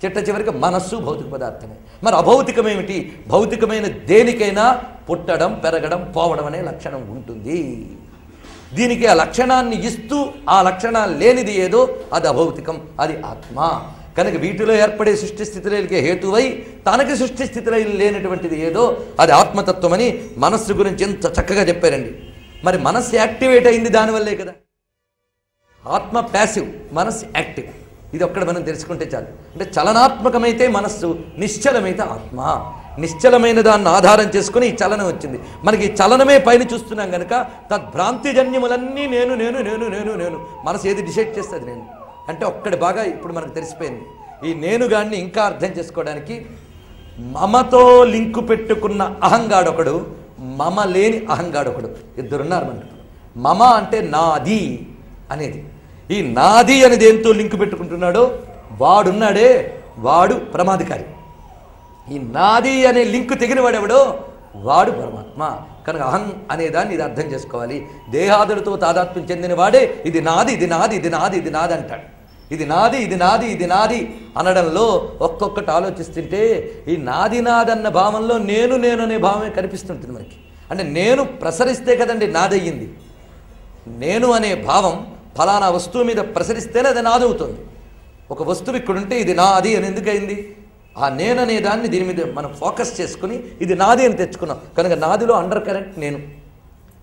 S1: చిట్ట చివరికి మనస్సు భౌతిక పదార్థమే. మరి అభౌతికమేమిటి? భౌతికమైన దేనికైనా పుట్టడం, పెరగడం, పోవడం అనే లక్షణం ఉంటుంది. దీనికి ఆ లక్షణాన్ని ఇస్తూ ఆ లక్షణాలు లేనిది ఏదో అది అభౌతికం, అది ఆత్మ. కనుక వీటిలో ఏర్పడే సృష్టి స్థితిలకి హేతువై తనకి సృష్టి స్థితిలో లేనటువంటిది ఏదో అది ఆత్మతత్వం అని మనస్సు గురించి ఎంత చక్కగా చెప్పారండి. మరి మనస్సు యాక్టివేట్ అయింది దానివల్లే కదా. ఆత్మ ప్యాసివ్, మనస్సు యాక్టివ్. ఇది ఒక్కడ మనం తెలుసుకుంటే చాలు. అంటే చలనాత్మకమైతే మనస్సు, నిశ్చలమైతే ఆత్మ. నిశ్చలమైన దాన్ని ఆధారం చేసుకుని ఈ చలనం వచ్చింది. మనకి ఈ చలనమే పైన చూస్తున్నాం కనుక తద్భ్రాంతిజన్యములన్నీ నేను నేను నేను నేను నేను మనసు ఏది డిసైడ్ చేస్తుంది నేను అంటే ఒక్కడి బాగా ఇప్పుడు మనకు తెలిసిపోయింది. ఈ నేనుగాన్ని ఇంకా అర్థం చేసుకోవడానికి మమతో లింకు పెట్టుకున్న అహంగాడొకడు, మమ లేని అహంగాడొకడు, ఇద్దరున్నారు మనకు. మమ అంటే నాది అనేది. ఈ నాది అనేది ఏంతో లింకు పెట్టుకుంటున్నాడో వాడున్నాడే వాడు ప్రమాదకారి. ఈ నాది అనే లింకు తెగినవాడెవడో వాడు పరమాత్మ. కనుక అహం అనేదాన్ని ఇది అర్థం చేసుకోవాలి. దేహాదులతో తాదాత్మ్యం చెందిన వాడే ఇది నాది, ఇది నాది, ఇది నాది, ఇది నాది అంటాడు. ఇది నాది, ఇది నాది, ఇది నాది అనడంలో ఒక్కొక్కటి ఆలోచిస్తుంటే ఈ నాది నాదన్న భావంలో నేను నేను అనే భావమే కనిపిస్తుంటుంది మనకి. అంటే నేను ప్రసరిస్తే కదండి నాదయ్యింది. నేను అనే భావం ఫలానా వస్తువు మీద ప్రసరిస్తేనే అది నాదవుతుంది. ఒక వస్తువు ఇక్కడుంటే ఇది నాది అని ఎందుకయింది? ఆ నేననే దాన్ని దీని మీద మనం ఫోకస్ చేసుకుని ఇది నాది అని తెచ్చుకున్నాం కనుక నాదిలో అండర్ కరెంట్ నేను.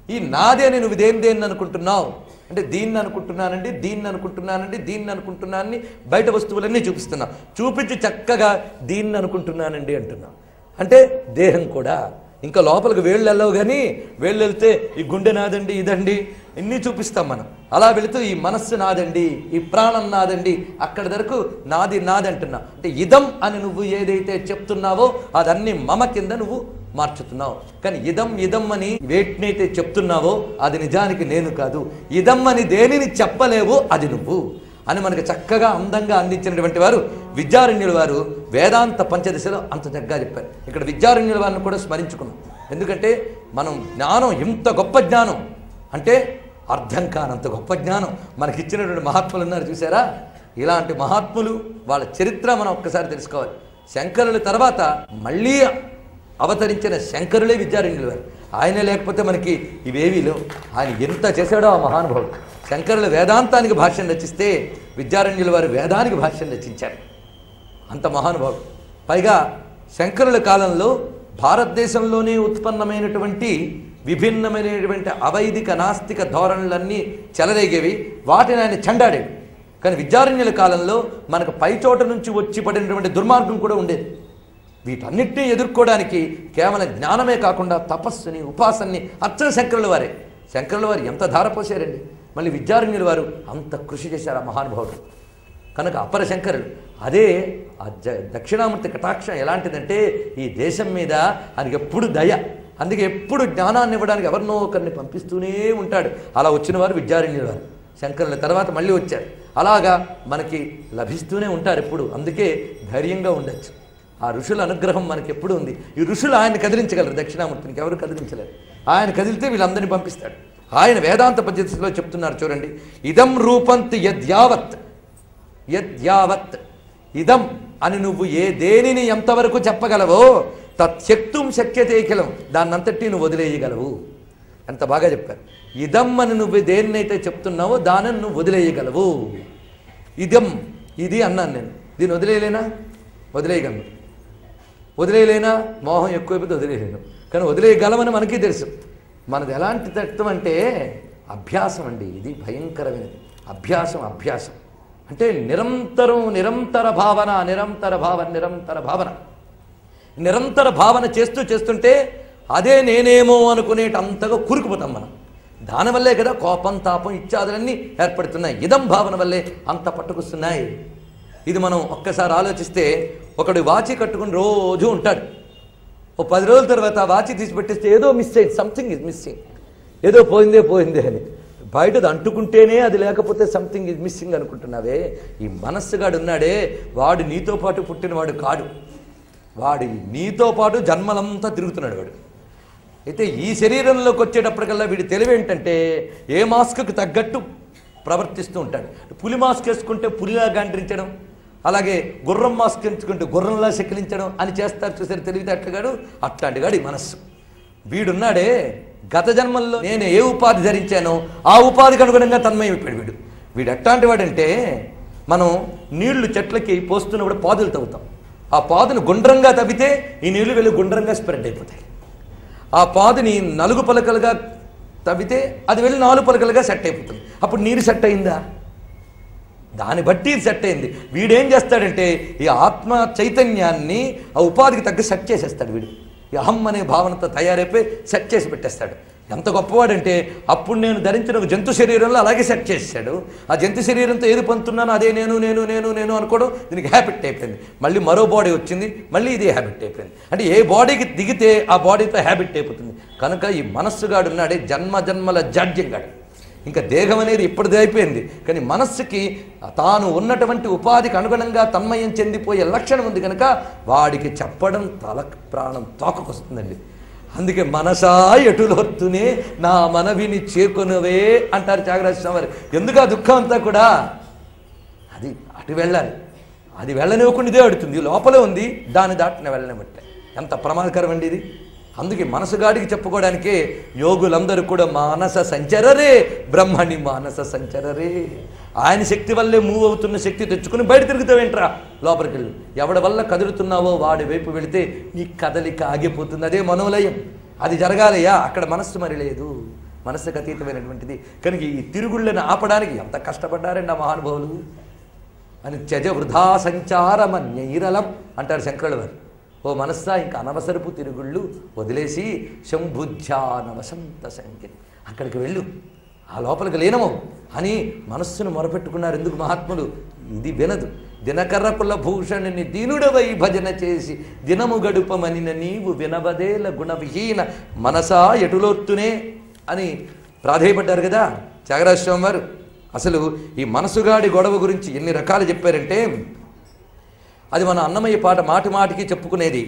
S1: ఈ నాది అని నువ్వు దేన్ని అనుకుంటున్నావు అంటే దీన్ని అనుకుంటున్నానండి, దీన్ని అనుకుంటున్నానండి, దీన్ని అనుకుంటున్నానని బయట వస్తువులన్నీ చూపిస్తున్నావు. చూపించి చక్కగా దీన్ని అనుకుంటున్నానండి అంటున్నావు. అంటే దేహం కూడా ఇంకా లోపలికి వేళ్ళు వెళ్ళవు. కానీ వేళ్ళు వెళ్తే ఈ గుండె నాదండి, ఇదండి ఇన్ని చూపిస్తాం మనం. అలా వెళుతూ ఈ మనస్సు నాదండి, ఈ ప్రాణం నాదండి, అక్కడి వరకు నాది నాది అంటున్నావు. అంటే ఇదం అని నువ్వు ఏదైతే చెప్తున్నావో అదన్నీ మమ కింద నువ్వు మార్చుతున్నావు. కానీ ఇదం ఇదం అని వేటినైతే చెప్తున్నావో అది నిజానికి నేను కాదు. ఇదం అని దేనిని చెప్పలేవో అది నువ్వు అని మనకు చక్కగా అందంగా అందించినటువంటి వారు విద్యారణ్యుల వారు వేదాంత పంచదశలో అంత చక్కగా చెప్పారు. ఇక్కడ విద్యారణ్యుల వారిని కూడా స్మరించుకున్నాం. ఎందుకంటే మనం జ్ఞానం ఎంత గొప్ప జ్ఞానం అంటే అర్థం కానంత గొప్ప జ్ఞానం మనకిచ్చినటువంటి మహాత్ములు ఉన్నారు చూసారా. ఇలాంటి మహాత్ములు వాళ్ళ చరిత్ర మనం ఒక్కసారి తెలుసుకోవాలి. శంకరుల తర్వాత మళ్ళీ అవతరించిన శంకరులే విద్యారణ్యుల వారు. ఆయన లేకపోతే మనకి ఇవేవీ లేవు. ఆయన ఎంత చేశాడో ఆ మహానుభావుడు. శంకరులు వేదాంతానికి భాష్యం రచిస్తే విద్యారణ్యుల వారు వేదానికి భాష్యం రచించారు. అంత మహానుభావుడు. పైగా శంకరుల కాలంలో భారతదేశంలోనే ఉత్పన్నమైనటువంటి విభిన్నమైనటువంటి అవైదిక నాస్తిక ధోరణులన్నీ చెలరేగేవి. వాటిని ఆయన చెండాడాడు. కానీ విద్యారణ్యుల కాలంలో మనకు పైచోట నుంచి వచ్చి పడినటువంటి దుర్మార్గం కూడా ఉండేది. వీటన్నిటినీ ఎదుర్కోవడానికి కేవలం జ్ఞానమే కాకుండా తపస్సుని ఉపాసనని అచ్చం శంకరుల వారే. శంకరుల వారు ఎంత ధారపోసారండి. మళ్ళీ విద్యారణ్యుల వారు అంత కృషి చేశారు ఆ మహానుభావుడు. కనుక అపర శంకరుడు. అదే దక్షిణామూర్తి కటాక్షం ఎలాంటిదంటే ఈ దేశం మీద ఆయనకి ఎప్పుడు దయ. అందుకే ఎప్పుడు జ్ఞానాన్ని ఇవ్వడానికి ఎవరినో ఒకరిని పంపిస్తూనే ఉంటాడు. అలా వచ్చిన వారు విద్యారణ్యుల వారు. శంకరుల తర్వాత మళ్ళీ వచ్చారు. అలాగా మనకి లభిస్తూనే ఉంటారు ఎప్పుడు. అందుకే ధైర్యంగా ఉండొచ్చు. ఆ ఋషుల అనుగ్రహం మనకి ఎప్పుడు ఉంది. ఈ ఋషులు ఆయన కదిలించగలరు. దక్షిణామూర్తినికి ఎవరు కదిలించలేరు. ఆయన కదిలితే వీళ్ళందరినీ పంపిస్తాడు. ఆయన వేదాంత పద్ధతిలో చెప్తున్నారు చూడండి. ఇదం రూపంతి యద్యావత్ యద్యావత్ ఇదం అని నువ్వు దేనిని ఎంతవరకు చెప్పగలవో తత్శక్తుం శక్యతే కిలం దాన్నంతటి నువ్వు వదిలేయగలవు. ఎంత బాగా చెప్పారు. ఇదం అని నువ్వు దేన్నైతే చెప్తున్నావో దానిని నువ్వు వదిలేయగలవు. ఇదం ఇది అన్నాను నేను. దీన్ని వదిలేయలేనా? వదిలేయగలను. వదిలేయలేనా? మోహం ఎక్కువైపోతే వదిలేయలేను. కానీ వదిలేయగలమని మనకి తెలుసు. మనది ఎలాంటి తత్వం అంటే అభ్యాసం అండి. ఇది భయంకరమైనది. అభ్యాసం అంటే నిరంతర భావన, నిరంతర భావన చేస్తుంటే అదే నేనేమో అనుకునేటంతగా కూరుకుపోతాం మనం. దానివల్లే కదా కోపం, తాపం ఇత్యాదులన్నీ ఏర్పడుతున్నాయి. ఇదం భావన వల్లే అంత పట్టుకొస్తున్నాయి. ఇది మనం ఒక్కసారి ఆలోచిస్తే, ఒకడు వాచి కట్టుకుని రోజు ఉంటాడు. ఓ 10 రోజుల తర్వాత ఆ వాచి తీసి పెట్టేస్తే ఏదో మిస్ అయింది, సంథింగ్ ఈజ్ మిస్సింగ్, ఏదో పోయిందే అని. బయటది అంటుకుంటేనే అది లేకపోతే సంథింగ్ ఈజ్ మిస్సింగ్ అనుకుంటున్నావే. ఈ మనస్సుగాడు ఉన్నాడే, వాడు నీతో పాటు పుట్టినవాడు కాడు. వాడు నీతో పాటు జన్మలంతా తిరుగుతున్నాడు వాడు. అయితే ఈ శరీరంలోకి వచ్చేటప్పటికల్లా వీడి తెలివి ఏంటంటే ఏ మాస్క్కి తగ్గట్టు ప్రవర్తిస్తూ ఉంటాడు. పులి మాస్క్ వేసుకుంటే పులిలా గాండ్రించడం, అలాగే గుర్రం మాస్క్ ఎంచుకుంటే గుర్రంలా శకిలించడం అని చేస్తారు. చూసారు తెలివితేటలుగాడు. అట్లాంటిగాడు ఈ మనస్సు. వీడున్నాడే, గత జన్మల్లో నేను ఏ ఉపాధి ధరించానో ఆ ఉపాధికి అనుగుణంగా తన్మయమైపోయాడు వీడు ఎట్లాంటి వాడంటే, మనం నీళ్లు చెట్లకి పోస్తున్నప్పుడు పాదులు తవ్వుతాం. ఆ పాదును గుండ్రంగా తవ్వితే ఈ నీళ్లు వెళ్ళి గుండ్రంగా స్ప్రెడ్ అయిపోతాయి. ఆ పాదుని 4 పలకలుగా తవ్వితే అది వెళ్ళి 4 పలకలుగా సెట్ అయిపోతుంది. అప్పుడు నీరు సెట్ అయిందా? దాన్ని బట్టి ఇది సెట్ అయింది. వీడేం చేస్తాడంటే ఈ ఆత్మ చైతన్యాన్ని ఆ ఉపాధికి తగ్గ సెట్ చేసేస్తాడు. వీడు ఈ అహం అనే భావనతో తయారైపోయి సెట్ చేసి పెట్టేస్తాడు. ఎంత గొప్పవాడంటే అప్పుడు నేను ధరించిన ఒక జంతు శరీరంలో అలాగే సెట్ చేశాడు. ఆ జంతు శరీరంతో ఏది పొందుతున్నాను అదే నేను అనుకోవడం దీనికి హ్యాబిట్ అయిపోయింది. మళ్ళీ మరో బాడీ వచ్చింది, మళ్ళీ ఇదే హ్యాబిట్ అయిపోయింది. అంటే ఏ బాడీకి దిగితే ఆ బాడీతో హ్యాబిట్ అయిపోతుంది. కనుక ఈ మనస్సుగాడు ఉన్నాడే జన్మల జాడ్యంగాడు. ఇంకా దేహం అనేది ఇప్పటిదే అయిపోయింది, కానీ మనస్సుకి తాను ఉన్నటువంటి ఉపాధికి అనుగుణంగా తన్మయం చెందిపోయే లక్షణం ఉంది. కనుక వాడికి చెప్పడం తల ప్రాణం తోకకొస్తుందండి. అందుకే మనసా ఎటులొర్తునే నా మనవిని చేకొనవే అంటారు త్యాగరాజ స్వామి వారు. ఎందుకు ఆ దుఃఖం అంతా కూడా అది అటు వెళ్ళాలి, అది వెళ్ళనివ్వకుండా ఇదే అడుగుతుంది. లోపలే ఉంది, దాన్ని దాటిన వెళ్ళనివ్వట్లే. ఎంత ప్రమాదకరం అండి ఇది. అందుకే మనసుగాడికి చెప్పుకోవడానికే యోగులందరూ కూడా మానస సంచరరే బ్రహ్మణి మానస సంచరరే. ఆయన శక్తి వల్లే మూవ్ అవుతున్న శక్తి తెచ్చుకుని బయట తిరుగుతావేంట్రా, లోపలికి వెళ్ళు. ఎవడి వల్ల కదులుతున్నావో వాడి వైపు వెళితే నీ కదలిక ఆగిపోతుంది. అదే మనోలయం. అది జరగాలయ్యా, అక్కడ మనస్సు మరి లేదు, మనస్సుకు అతీతమైనటువంటిది. కనుక ఈ తిరుగుళ్ళని ఆపడానికి ఎంత కష్టపడ్డారండి ఆ మహానుభావులు అని. త్యజ వృధా సంచారమన్యైరలం అంటారు శంకరుల వారు. ఓ మనస్సా, ఇంకా అనవసరపు తిరుగుళ్ళు వదిలేసి శంభుధ్యానవసంత సంఖ్యని అక్కడికి వెళ్ళు, ఆ లోపలికి లేనము అని మనస్సును మొరపెట్టుకున్నారు. ఎందుకు మహాత్ములు? ఇది వినదు. దినకర్ర కులభూషణుని దీనుడవై భజన చేసి దినము గడుపమనిన నీవు వినబదేల గుణవిహీన మనసా ఎటులోర్తునే అని ప్రాధేయపడ్డారు కదా త్యాగరాజ స్వామి వారు. అసలు ఈ మనసుగాడి గొడవ గురించి ఎన్ని రకాలు చెప్పారంటే, అది మన అన్నమయ్య పాట మాటి మాటికి చెప్పుకునేది.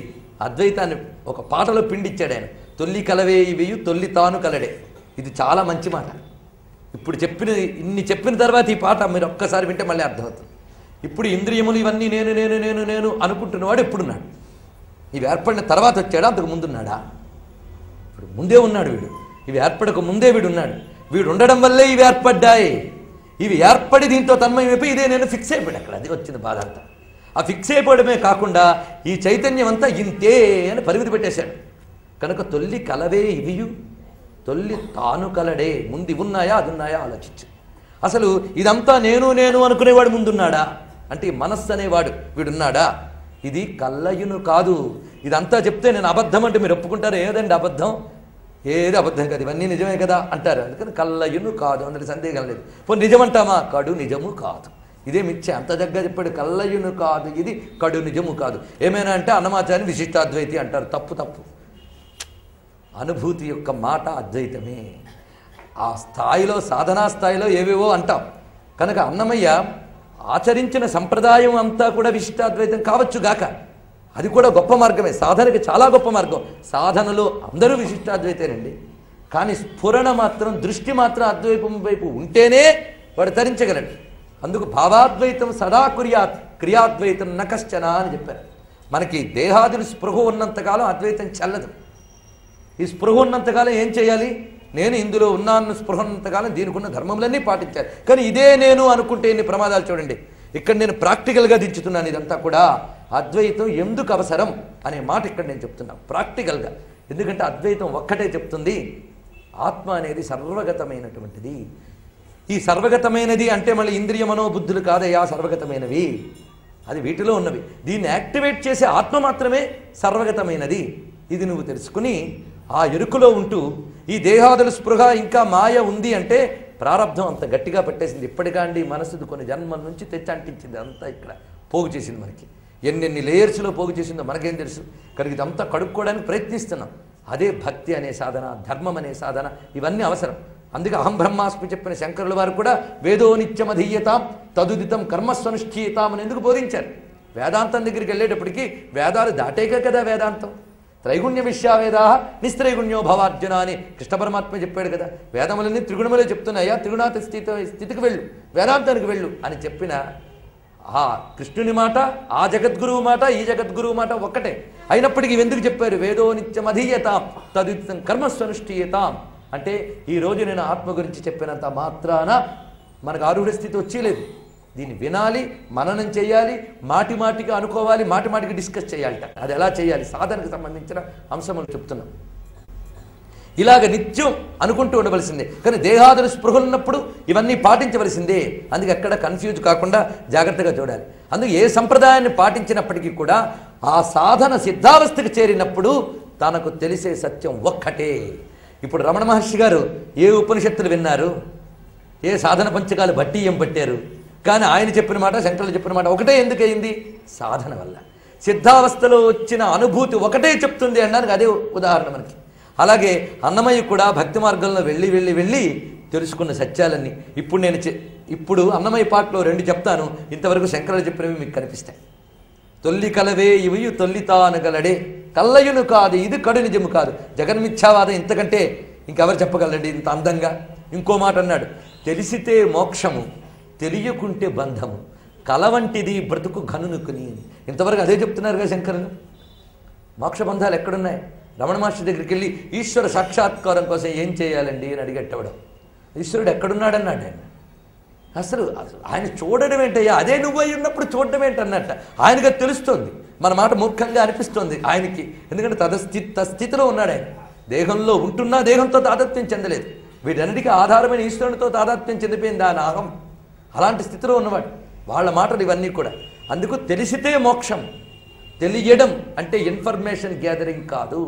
S1: అద్వైతాన్ని ఒక పాటలో పిండిచ్చాడు ఆయన. తొల్లి కలవే ఇవేయు తొల్లి తాను కలడే. ఇది చాలా మంచి మాట. ఇప్పుడు ఇన్ని చెప్పిన తర్వాత ఈ పాట మీరు ఒక్కసారి వింటే మళ్ళీ అర్థమవుతుంది. ఇప్పుడు ఇంద్రియములు ఇవన్నీ నేను అనుకుంటున్నవాడు ఎప్పుడున్నాడు? ఇవి ఏర్పడిన తర్వాత వచ్చాడా, అంతకు ముందున్నాడా? ఇప్పుడు ముందే ఉన్నాడు వీడు. ఇవి ఏర్పడక ముందే వీడు ఉన్నాడు. వీడు ఉండడం వల్లే ఇవి ఏర్పడ్డాయి. ఇవి ఏర్పడి దీంతో తన్మయమైపోయి ఇదే నేను ఫిక్స్ అయిపోయాడు. అక్కడ అది వచ్చింది బాధ అంతా. ఆ ఫిక్స్ అయిపోవడమే కాకుండా ఈ చైతన్యం అంతా ఇంతే అని పరిమితి పెట్టేశాడు. కనుక తొల్లి కలవే ఇవియు తొల్లి తాను కలడే. ముందు ఇవి ఉన్నాయా అది ఉన్నాయా ఆలోచించు. అసలు ఇదంతా నేను అనుకునేవాడు ముందున్నాడా అంటే ఈ మనస్సు అనేవాడు వీడున్నాడా? ఇది కల్లయును కాదు. ఇదంతా చెప్తే నేను అబద్ధం అంటే మీరు ఒప్పుకుంటారు. ఏదండి అబద్ధం? ఏది అబద్ధం కాదు, ఇవన్నీ నిజమే కదా అంటారు. అందుకని కల్లయును కాదు, అందులో సందేహం లేదు. పోనీ నిజమంటామా? కడు నిజము కాదు. ఇదే మిథ్య. అంత దగ్గర చెప్పాడు. కల్లయును కాదు, ఇది కడు నిజము కాదు. ఏమైనా అంటే అన్నమాచార్య విశిష్టాద్వైతి అంటారు. తప్పు. అనుభూతి యొక్క మాట అద్వైతమే. ఆ స్థాయిలో సాధనా స్థాయిలో ఏవేవో అంటాం. కనుక అన్నమయ్య ఆచరించిన సంప్రదాయం అంతా కూడా విశిష్టాద్వైతం కావచ్చు గాక, అది కూడా గొప్ప మార్గమే. సాధనకి చాలా గొప్ప మార్గం. సాధనలో అందరూ విశిష్టాద్వైతేనండి. కానీ స్ఫురణ మాత్రం, దృష్టి మాత్రం అద్వైతం వైపు ఉంటేనే వాడు తరించగలడు. అందుకు భావాద్వైతం సదా కుర్యాత్ క్రియాద్వైతం నకశ్చన అని చెప్పారు. మనకి దేహాదులు స్పృహ ఉన్నంతకాలం అద్వైతం చెల్లదు. ఈ స్పృహ ఉన్నంతకాలం ఏం చేయాలి? నేను ఇందులో ఉన్నాను స్పృహ ఉన్నంతకాలం దీనికి ఉన్న ధర్మములన్నీ పాటించాలి. కానీ ఇదే నేను అనుకుంటే ఎన్ని ప్రమాదాలు చూడండి. ఇక్కడ నేను ప్రాక్టికల్గా దించుతున్నాను. ఇదంతా కూడా అద్వైతం ఎందుకు అవసరం అనే మాట ఇక్కడ నేను చెప్తున్నాను. ప్రాక్టికల్గా ఎందుకంటే అద్వైతం ఒక్కటే చెప్తుంది, ఆత్మ అనేది సర్వగతమైనటువంటిది. ఈ సర్వగతమైనది అంటే మళ్ళీ ఇంద్రియ మనోబుద్ధులు కాదయ్యా సర్వగతమైనవి, అది వీటిలో ఉన్నవి. దీన్ని యాక్టివేట్ చేసే ఆత్మ మాత్రమే సర్వగతమైనది. ఇది నువ్వు తెలుసుకుని ఆ ఎరుకలో ఉంటూ ఈ దేహాదుల స్పృహ ఇంకా మాయ ఉంది అంటే ప్రారంధం అంత గట్టిగా పట్టేసింది. ఇప్పటికాండి మనసుది కొన్ని జన్మల నుంచి తెచ్చి అంటించింది, అంతా ఇక్కడ పోగు చేసింది. మనకి ఎన్నెన్ని లేయర్స్లో పోగు చేసిందో మనకేం తెలుసు. కనుక ఇదంతా కడుక్కోవడానికి ప్రయత్నిస్తున్నాం. అదే భక్తి అనే సాధన, ధర్మం అనే సాధన, ఇవన్నీ అవసరం. అందుకే అహం బ్రహ్మాస్మి చెప్పిన శంకరుల వారు కూడా వేదో నిత్యమధీయతాం తదుదితం కర్మస్వనుష్ఠీయతాం అని ఎందుకు బోధించారు? వేదాంతం దగ్గరికి వెళ్ళేటప్పటికి వేదాలు దాటేక కదా వేదాంతం. త్రైగుణ్య విశ్వావేదా నిస్త్రైగుణ్యో భవార్జున అని కృష్ణ పరమాత్మ చెప్పాడు కదా. వేదములన్నీ త్రిగుణములే చెప్తున్నాయా, త్రిగుణాత స్థితికి వెళ్ళు, వేదాంతానికి వెళ్ళు అని చెప్పిన ఆ కృష్ణుని మాట, ఆ జగద్గురువు మాట, ఈ జగద్గురువు మాట ఒక్కటే. అయినప్పటికీ ఎందుకు చెప్పారు? వేదో నిత్యమధీయతాం తదుదితం కర్మస్వనుష్ఠీయతాం అంటే ఈరోజు నేను ఆత్మ గురించి చెప్పినంత మాత్రాన మనకు ఆరూఢ స్థితి వచ్చేలేదు. దీన్ని వినాలి, మననం చేయాలి, మాటి మాటికి అనుకోవాలి, మాటి మాటికి డిస్కస్ చేయాలట. అది ఎలా చేయాలి సాధనకు సంబంధించిన అంశములు చెప్తున్నాం. ఇలాగ నిత్యం అనుకుంటూ ఉండవలసిందే. కానీ దేహాదుల స్పృహలున్నప్పుడు ఇవన్నీ పాటించవలసిందే. అందుకే ఎక్కడ కన్ఫ్యూజ్ కాకుండా జాగ్రత్తగా చూడాలి. అందుకే ఏ సంప్రదాయాన్ని పాటించినప్పటికీ కూడా ఆ సాధన సిద్ధావస్థకు చేరినప్పుడు తనకు తెలిసే సత్యం ఒక్కటే. ఇప్పుడు రమణ మహర్షి గారు ఏ ఉపనిషత్తులు విన్నారు, ఏ సాధన పంచకాలు బట్టి ఏం పట్టారు, కానీ ఆయన చెప్పిన మాట శంకరులు చెప్పిన మాట ఒకటే. ఎందుకయింది? సాధన వల్ల. సిద్ధావస్థలో వచ్చిన అనుభూతి ఒకటే చెప్తుంది అనడానికి అదే ఉదాహరణ మనకి. అలాగే అన్నమయ్య కూడా భక్తి మార్గంలో వెళ్ళి వెళ్ళి వెళ్ళి తెలుసుకున్న సత్యాలన్నీ ఇప్పుడు అన్నమయ్య పాటలో 2 చెప్తాను. ఇంతవరకు శంకరులు చెప్పినవి మీకు కనిపిస్తాయి. తొల్లి కలవే ఇవి తొల్లితానగలడే కల్లయును కాదు ఇది కడు నిజము కాదు. జగన్మిథ్యావాదం ఇంతకంటే ఇంకెవరు చెప్పగలండి ఇంత అందంగా? ఇంకో మాట అన్నాడు, తెలిసితే మోక్షము తెలియకుంటే బంధము కలవంటిది బ్రతుకు ఘనునుకుని. ఇంతవరకు అదే చెప్తున్నారు కదా శంకరులు. మోక్ష బంధాలు ఎక్కడున్నాయి? రమణ మహర్షి దగ్గరికి వెళ్ళి ఈశ్వర సాక్షాత్కారం కోసం ఏం చేయాలండి అని అడిగట్టవడం. ఈశ్వరుడు ఎక్కడున్నాడన్నాడు ఆయన. అసలు ఆయన చూడడం ఏంటయ్యా, అదే నువ్వు అయి ఉన్నప్పుడు చూడడం ఏంటన్నట్ట. ఆయనకు తెలుస్తోంది, మన మాట మూర్ఖంగా అనిపిస్తోంది ఆయనకి. ఎందుకంటే తస్థితిలో ఉన్నాడు ఆయన. దేహంలో ఉంటున్నా దేహంతో తాదాత్మ్యం చెందలేదు. వీటన్నిటికీ ఆధారమైన ఈశ్వరునితో తాదాత్మ్యం చెందిపోయింది ఆయన అహం. అలాంటి స్థితిలో ఉన్నవాడు. వాళ్ళ మాటలు ఇవన్నీ కూడా. అందుకు తెలిసితే మోక్షం. తెలియడం అంటే ఇన్ఫర్మేషన్ గ్యాదరింగ్ కాదు.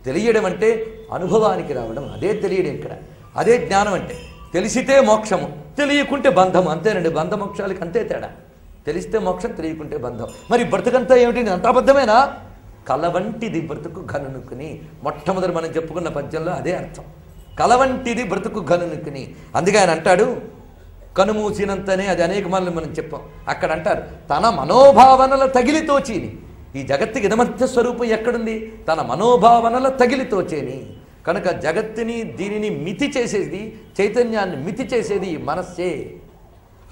S1: తెలియడం అంటే అనుభవానికి రావడం. అదే తెలియడం ఇక్కడ. అదే జ్ఞానం అంటే. తెలిసితే మోక్షము, తెలియకుంటే బంధము. అంతేనండి, బంధ మోక్షాలకి అంతే తేడా. తెలిస్తే మోక్షం, తెలియకుంటే బంధం. మరి బ్రతుకంతా ఏమిటి? అంత అబద్ధమేనా? కలవంటిది బ్రతుకు ఘనునుకుని. మొట్టమొదటి మనం చెప్పుకున్న పద్యంలో అదే అర్థం. కలవంటిది బ్రతుకు ఘనునుకుని. అందుకే ఆయన అంటాడు, కనుమూసినంతనే, అది అనేక మార్లు మనం చెప్పాం. అక్కడ అంటారు, తన మనోభావనల తగిలితోచీని. ఈ జగత్తుకి ఇదమధ్య స్వరూపం ఎక్కడుంది? తన మనోభావనల తగిలితోచేని. కనుక జగత్తుని దీనిని మితి చేసేది, చైతన్యాన్ని మితి చేసేది మనస్సే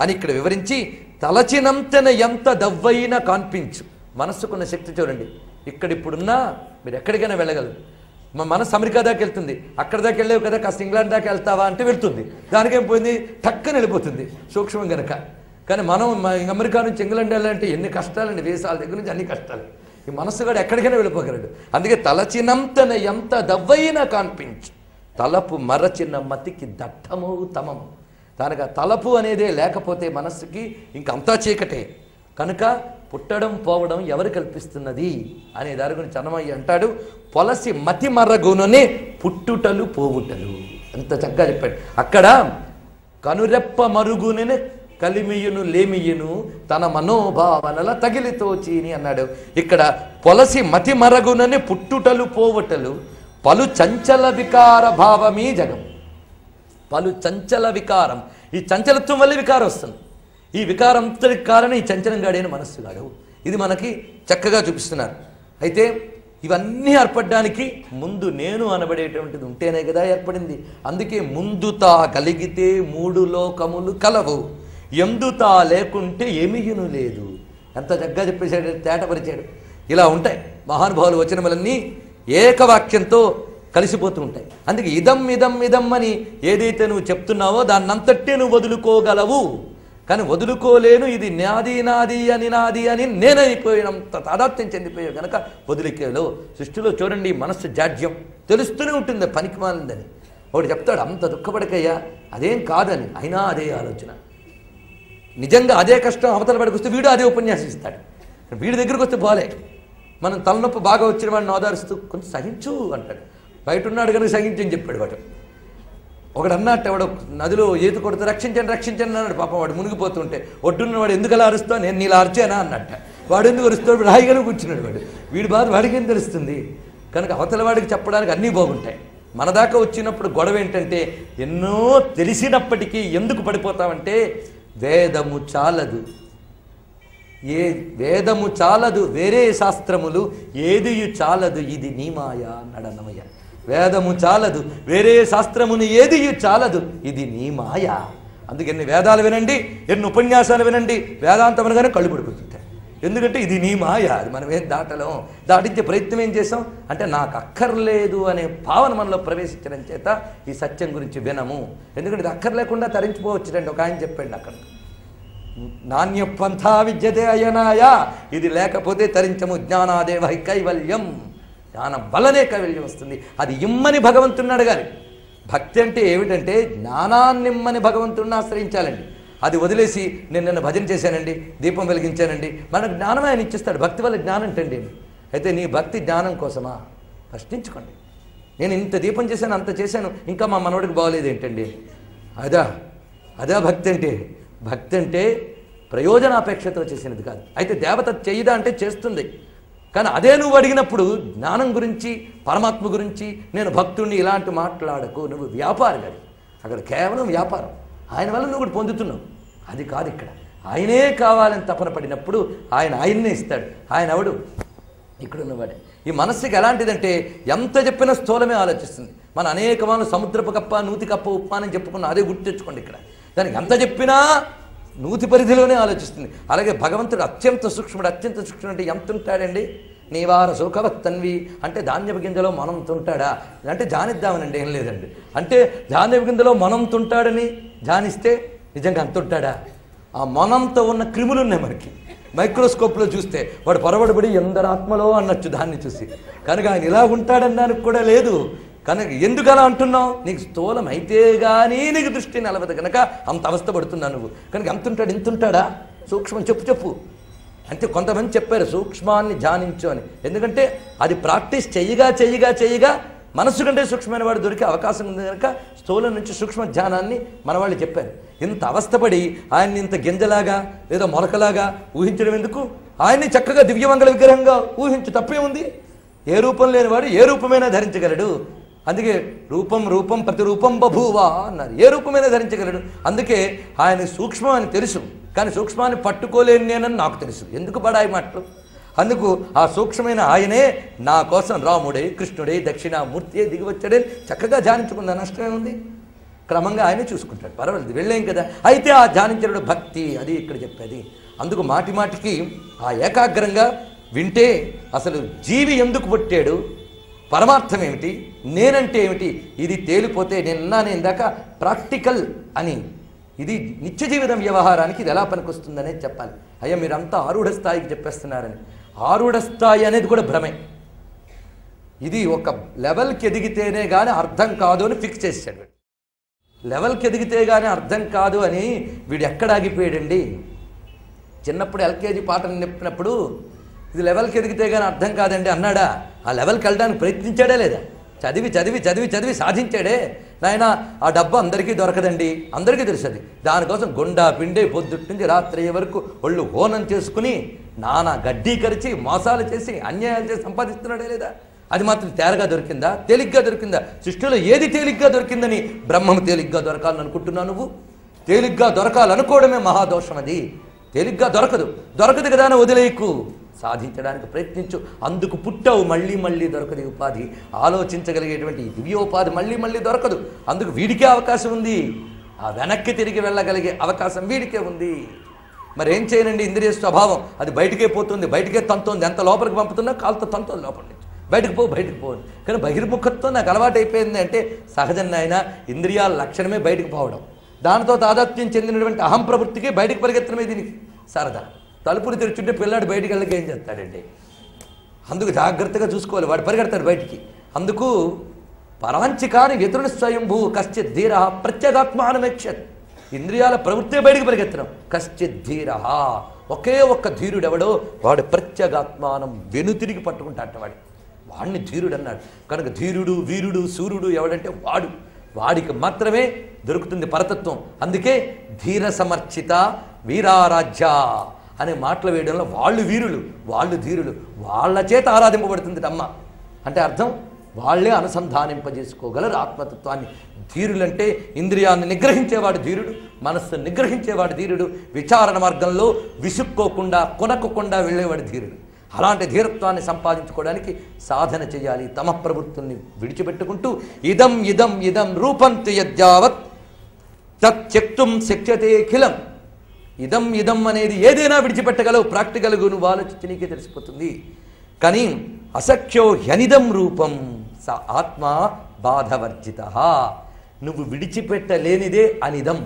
S1: అని ఇక్కడ వివరించి, తలచినంతన ఎంత దవ్వైనా కాన్పించు. మనస్సుకున్న శక్తి చూడండి. ఇక్కడిప్పుడున్నా మీరు ఎక్కడికైనా వెళ్ళగలరు. మా మనసు అమెరికా దాకా వెళ్తుంది. అక్కడ దాకా వెళ్ళేవు కదా, కాస్త ఇంగ్లాండ్ దాకా వెళ్తావా అంటే వెళ్తుంది. దానికేం పోయింది, టక్కన వెళ్ళిపోతుంది సూక్ష్మం కనుక. కానీ మనం అమెరికా నుంచి ఇంగ్లాండ్ వెళ్ళాలంటే ఎన్ని కష్టాలండి, వీసాల దగ్గర నుంచి అన్ని కష్టాలు. ఈ మనస్సు కూడా ఎక్కడికైనా వెళ్ళిపోగలడు. అందుకే తలచినంతన ఎంత దవ్వైనా కాన్పించు, తలపు మరచిన మతికి దట్టము తమము. దానికి తలపు అనేదే లేకపోతే మనస్సుకి ఇంకంతా చీకటే. కనుక పుట్టడం పోవడం ఎవరు కల్పిస్తున్నది అనే దాని గురించి అన్నమయ్య అంటాడు, పొలసి మతి మర్రగుననే పుట్టుటలు పోవుటలు. ఎంత చక్కగా చెప్పాడు. అక్కడ కనురెప్ప మరుగుననే కలిమియును లేమియును తన మనోభావనల తగిలితోచీని అన్నాడు. ఇక్కడ పొలసి మతి మరగునని పుట్టుటలు పోవటలు పలు చంచల వికార భావమీ జగం. పలు చంచల వికారం, ఈ చంచలత్వం వల్ల వికారం వస్తుంది. ఈ వికారం అంతటికి కారణం ఈ చంచలంగాడైన మనస్సు కాదు. ఇది మనకి చక్కగా చూపిస్తున్నారు. అయితే ఇవన్నీ ఏర్పడడానికి ముందు నేను అనబడేటువంటిది ఉంటేనే కదా ఏర్పడింది. అందుకే ముందుతా కలిగితే 3 లోకములు కలవు, ఎందుతా లేకుంటే ఏమీయును లేదు. ఎంత చక్కగా చెప్పేశాడు, తేటపరిచాడు. ఇలా ఉంటాయి మహానుభావులు వచనములన్నీ ఏకవాక్యంతో కలిసిపోతూ ఉంటాయి. అందుకే ఇదం ఇదం ఇదం అని ఏదైతే నువ్వు చెప్తున్నావో దాన్నంతటే నువ్వు వదులుకోగలవు. కానీ వదులుకోలేను, ఇది నాది నాది అని నాది అని నేనైపోయినంత తాదాత్మ్యం చెందిపోయావు కనుక వదిలికేలో. సృష్టిలో చూడండి మనస్సు జాడ్యం తెలుస్తూనే ఉంటుంది పనికి మాలిందని. ఒకటి చెప్తాడు, అంత దుఃఖపడకయ్యా అదేం కాదని, అయినా అదే ఆలోచన. నిజంగా అదే కష్టం అవతల పడికి వస్తే వీడు అదే ఉపన్యాసం ఇస్తాడు. వీడి దగ్గరికి వస్తే పోలే. మనం తలనొప్పి బాగా వచ్చిన వాడిని ఓదారుస్తూ కొంచెం సహించు అంటాడు. బయట ఉన్నాడు కనుక సహించని చెప్పాడు వాడు. ఒకడు అన్నట్టు ఎవడో నదిలో ఈత కొడితే రక్షించండి రక్షించండి అన్నాడు. పాపం వాడు మునిగిపోతుంటే ఒడ్డున్న వాడు ఎందుకు అలా అరుస్తావు, నేను నీలా అరిచానా అన్నట్ట. వాడు ఎందుకు అరుస్తాడు, రాయిగానే కూర్చున్నాడు వాడు. వీడి బాధ వాడికేం తెలుస్తుంది. కనుక అవతల వాడికి చెప్పడానికి అన్నీ బాగుంటాయి. మన దాకా వచ్చినప్పుడు గొడవ ఏంటంటే, ఎన్నో తెలిసినప్పటికీ ఎందుకు పడిపోతామంటే, వేదము చాలదు, వేదము చాలదు వేరే శాస్త్రములు ఏదియు చాలదు ఇది నీ మాయ అన్నాడు అన్నమయ్య. వేదము చాలదు వేరే శాస్త్రమును ఏదియు చాలదు ఇది నీ మాయ. అందుకే ఎన్ని వేదాలు వినండి, ఎన్ని ఉపన్యాసాలు వినండి, వేదాంతం అనగానే కళ్ళు పడిపోతుంటాయి. ఎందుకంటే ఇది నీ మాయ, అది మనం ఏం దాటలేం. దాటించే ప్రయత్నం ఏం చేసాం అంటే, నాకు అక్కర్లేదు అనే భావన మనలో ప్రవేశించడం చేత ఈ సత్యం గురించి వినము. ఎందుకంటే ఇది అక్కర్లేకుండా తరించిపోవచ్చునండి. ఒక ఆయన చెప్పండి అక్కడ, నాణ్యపంథా విద్యతే అయనాయ, ఇది లేకపోతే తరించము, జ్ఞానాదేవ కైవల్యం, జ్ఞానం వల్లనే కైవల్యం వస్తుంది. అది ఇమ్మని భగవంతుని అడగాలి. భక్తి అంటే ఏమిటంటే జ్ఞానాన్నిమ్మని భగవంతుడిని ఆశ్రయించాలండి. అది వదిలేసి నేను నిన్న భజన చేశానండి, దీపం వెలిగించానండి, మనకు జ్ఞానమే ఆయన ఇచ్చిస్తాడు. భక్తి వల్ల జ్ఞానం అంటండి. అయితే నీ భక్తి జ్ఞానం కోసమా? ప్రశ్నించుకోండి. నేను ఇంత దీపం చేశాను, అంత చేశాను, ఇంకా మా మనవడికి బాగోలేదు ఏంటండి? అదా భక్తి అంటే. భక్తి అంటే ప్రయోజనాపేక్షతో చేసినది కాదు. అయితే దేవత చేయదా అంటే చేస్తుంది. కానీ అదే నువ్వు అడిగినప్పుడు జ్ఞానం గురించి, పరమాత్మ గురించి, నేను భక్తుడిని ఇలాంటి మాట్లాడకు, నువ్వు వ్యాపారి కాదు. అక్కడ కేవలం వ్యాపారం. ఆయన వల్ల నువ్వు కూడా పొందుతున్నావు, అది కాదు. ఇక్కడ ఆయనే కావాలని తపన పడినప్పుడు ఆయన్నే ఇస్తాడు. ఆయన ఎవడు? ఇక్కడ ఉన్నవాడే. ఈ మనస్సుకి ఎలాంటిదంటే ఎంత చెప్పినా స్థూలమే ఆలోచిస్తుంది. మన అనేక వాళ్ళు సముద్రపు కప్ప, నూతి కప్ప, ఉప్మానం చెప్పుకున్న అదే గుర్తు తెచ్చుకోండి. ఇక్కడ దానికి ఎంత చెప్పినా నూతి పరిధిలోనే ఆలోచిస్తుంది. అలాగే భగవంతుడు అత్యంత సూక్ష్ముడు. అత్యంత సూక్ష్ముడు అంటే ఎంత ఉంటాడండి? నీవార సుఖవత్తన్వి అంటే ధాన్యపు గింజలో మనం తుంటాడా అంటే ధ్యానిద్దామనండి, ఏం లేదండి. అంటే ధాన్యపు గింజలో మనం తుంటాడని ధ్యానిస్తే నిజంగా అంత ఉంటాడా? ఆ మనంతో ఉన్న క్రిములు ఉన్నాయి మనకి. మైక్రోస్కోప్లో చూస్తే వాడు పొరబడిపడి ఎందరాత్మలో అన్నట్టు దాన్ని చూసి. కనుక ఆయన ఇలా ఉంటాడనడానికి కూడా లేదు. కనుక ఎందుకు అలా అంటున్నావు? నీకు స్థూలం అయితే కానీ నీకు దృష్టి నిలవదు కనుక అంత అవస్థ పడుతున్నావు నువ్వు. కనుక ఎంత ఉంటాడు? ఇంత ఉంటాడా? సూక్ష్మం చెప్పు అంటే కొంతమంది చెప్పారు సూక్ష్మాన్ని ధ్యానించు అని. ఎందుకంటే అది ప్రాక్టీస్ చెయ్యగా మనస్సు కంటే సూక్ష్మమైన వాడు దొరికే అవకాశం ఉంది కనుక స్థూలం నుంచి సూక్ష్మ ధ్యానాన్ని మన వాళ్ళు చెప్పారు. ఇంత అవస్థపడి ఆయన్ని ఇంత గింజలాగా లేదా మొలకలాగా ఊహించడం ఎందుకు? ఆయన్ని చక్కగా దివ్యమంగళ విగ్రహంగా ఊహించు, తప్పే ఉంది. ఏ రూపం లేనివాడు ఏ రూపమైనా ధరించగలడు. అందుకే రూపం ప్రతిరూపం బభూవా అన్నారు. ఏ రూపమైనా ధరించగలడు. అందుకే ఆయన సూక్ష్మం అని తెలుసు, కానీ సూక్ష్మాన్ని పట్టుకోలేని నేనని నాకు తెలుసు. ఎందుకు పడాయి మాటలు? అందుకు ఆ సూక్ష్మమైన ఆయనే నా కోసం రాముడే, కృష్ణుడే, దక్షిణామూర్తియే దిగి వచ్చాడే చక్కగా ధ్యానించుకుందా, నష్టమే ఉంది. క్రమంగా ఆయనే చూసుకుంటాడు, పర్వాలేదు, వెళ్ళేం కదా. అయితే ఆ ధ్యానించడు భక్తి, అది ఇక్కడ చెప్పేది. అందుకు మాటికి ఆ ఏకాగ్రంగా వింటే అసలు జీవి ఎందుకు పుట్టాడు, పరమార్థం ఏమిటి, నేనంటే ఏమిటి, ఇది తేలిపోతే నేను ఇందాక ప్రాక్టికల్ అని, ఇది నిత్య జీవితం వ్యవహారానికి ఇది ఎలా పనికొస్తుందనేది చెప్పాలి. అయ్యా మీరంతా ఆరూఢ స్థాయికి చెప్పేస్తున్నారని. ఆరూఢ స్థాయి అనేది కూడా భ్రమే. ఇది ఒక లెవెల్కి ఎదిగితేనే కానీ అర్థం కాదు అని ఫిక్స్ చేశాడు. లెవెల్కి ఎదిగితే కానీ అర్థం కాదు అని వీడు ఎక్కడ ఆగిపోయాడండి? చిన్నప్పుడు ఎల్కేజీ పాఠం చెప్పినప్పుడు ఇది లెవెల్కి ఎదిగితే కానీ అర్థం కాదండి అన్నాడా? ఆ లెవెల్కి వెళ్ళడానికి ప్రయత్నించాడే లేదా? చదివి సాధించాడే. నాయన ఆ డబ్బు అందరికీ దొరకదండి, అందరికీ తెలుసు అది. దానికోసం గుండా పిండే పొద్దుటి నుంచి రాత్రి వరకు ఒళ్ళు హోనం చేసుకుని నానా గడ్డీ కరిచి మోసాలు చేసి అన్యాయాలు చేసి సంపాదిస్తున్నాడే లేదా? అది మాత్రం తేరగా దొరికిందా? తేలిగ్గా దొరికిందా? సృష్టిలో ఏది తేలిగ్గా దొరికిందని? బ్రహ్మం తేలిగ్గా దొరకాలని అనుకుంటున్నావు నువ్వు. తేలిగ్గా దొరకాలనుకోవడమే మహాదోషం. అది తేలిగ్గా దొరకదు కదా అని వదిలేయకు, సాధించడానికి ప్రయత్నించు. అందుకు పుట్టావు. మళ్ళీ దొరకదు ఉపాధి. ఆలోచించగలిగేటువంటి దివ్యోపాధి మళ్ళీ దొరకదు. అందుకు వీడికే అవకాశం ఉంది. ఆ వెనక్కి తిరిగి వెళ్ళగలిగే అవకాశం వీడికే ఉంది. మరి ఏం చేయనండి? ఇంద్రియ స్వభావం అది బయటికే పోతుంది, బయటికే తంతోంది. ఎంత లోపలికి పంపుతున్నా కాలుతో తంతోంది లోపల నుంచి. బయటకు పోవు. కానీ బహిర్ముఖత్వం నాకు అలవాటు అయిపోయింది అంటే సహజంగా ఆయన ఇంద్రియాల లక్షణమే బయటకు పోవడం. దానితో తాదాత్మ్యం చెందినటువంటి అహం ప్రవృత్తికి బయటికి పరిగెత్తడమే దీనికి సరదా. తలుపులు తెరుచుంటే పిల్లాడు బయటికి వెళ్ళక ఏం చేస్తాడండి? అందుకు జాగ్రత్తగా చూసుకోవాలి, వాడు పరిగెడతాడు బయటికి. అందుకు పరాంచికాని వ్యతురుని స్వయంభూ కశ్చిత్ ధీర ప్రత్యేగాత్మానమేక్షత్. ఇంద్రియాల ప్రవృత్తే బయటికి పరిగెత్తడం. కశ్చిత్ ధీర, ఒకే ఒక్క ధీరుడెవడో వాడు ప్రత్యేగాత్మానం వెనుతిరిగి పట్టుకుంటాట వాడిని ధీరుడు అన్నాడు. కనుక ధీరుడు వీరుడు సూర్యుడు ఎవడంటే వాడికి మాత్రమే దొరుకుతుంది పరతత్వం. అందుకే ధీర సమర్చిత వీరారాజ్య అనే మాటలు వేయడంలో వాళ్ళు వీరులు, వాళ్ళు ధీరులు, వాళ్ళ చేత ఆరాధింపబడుతుంది అమ్మ. అంటే అర్థం వాళ్ళే అనుసంధానింపజేసుకోగలరు ఆత్మతత్వాన్ని. ధీరులంటే ఇంద్రియాన్ని నిగ్రహించేవాడు ధీరుడు, మనస్సును నిగ్రహించేవాడు ధీరుడు, విచారణ మార్గంలో విసుక్కోకుండా కొనక్కకుండా వెళ్ళేవాడు ధీరుడు. అలాంటి ధీరత్వాన్ని సంపాదించుకోవడానికి సాధన చేయాలి. తమ ప్రవృత్తుల్ని విడిచిపెట్టుకుంటూ ఇదం ఇదం ఇదం రూపంతు యద్యావత్ తత్యక్తుం శక్యతే ఖిలం. ఇదం ఇదం అనేది ఏదైనా విడిచిపెట్టగలవు, ప్రాక్టికల్గా నువ్వు ఆలోచించి నీకే తెలిసిపోతుంది. కానీ అసఖ్యో హ్యనిదం రూపం స ఆత్మ బాధవర్జిత. నువ్వు విడిచిపెట్టలేనిదే అనిదం.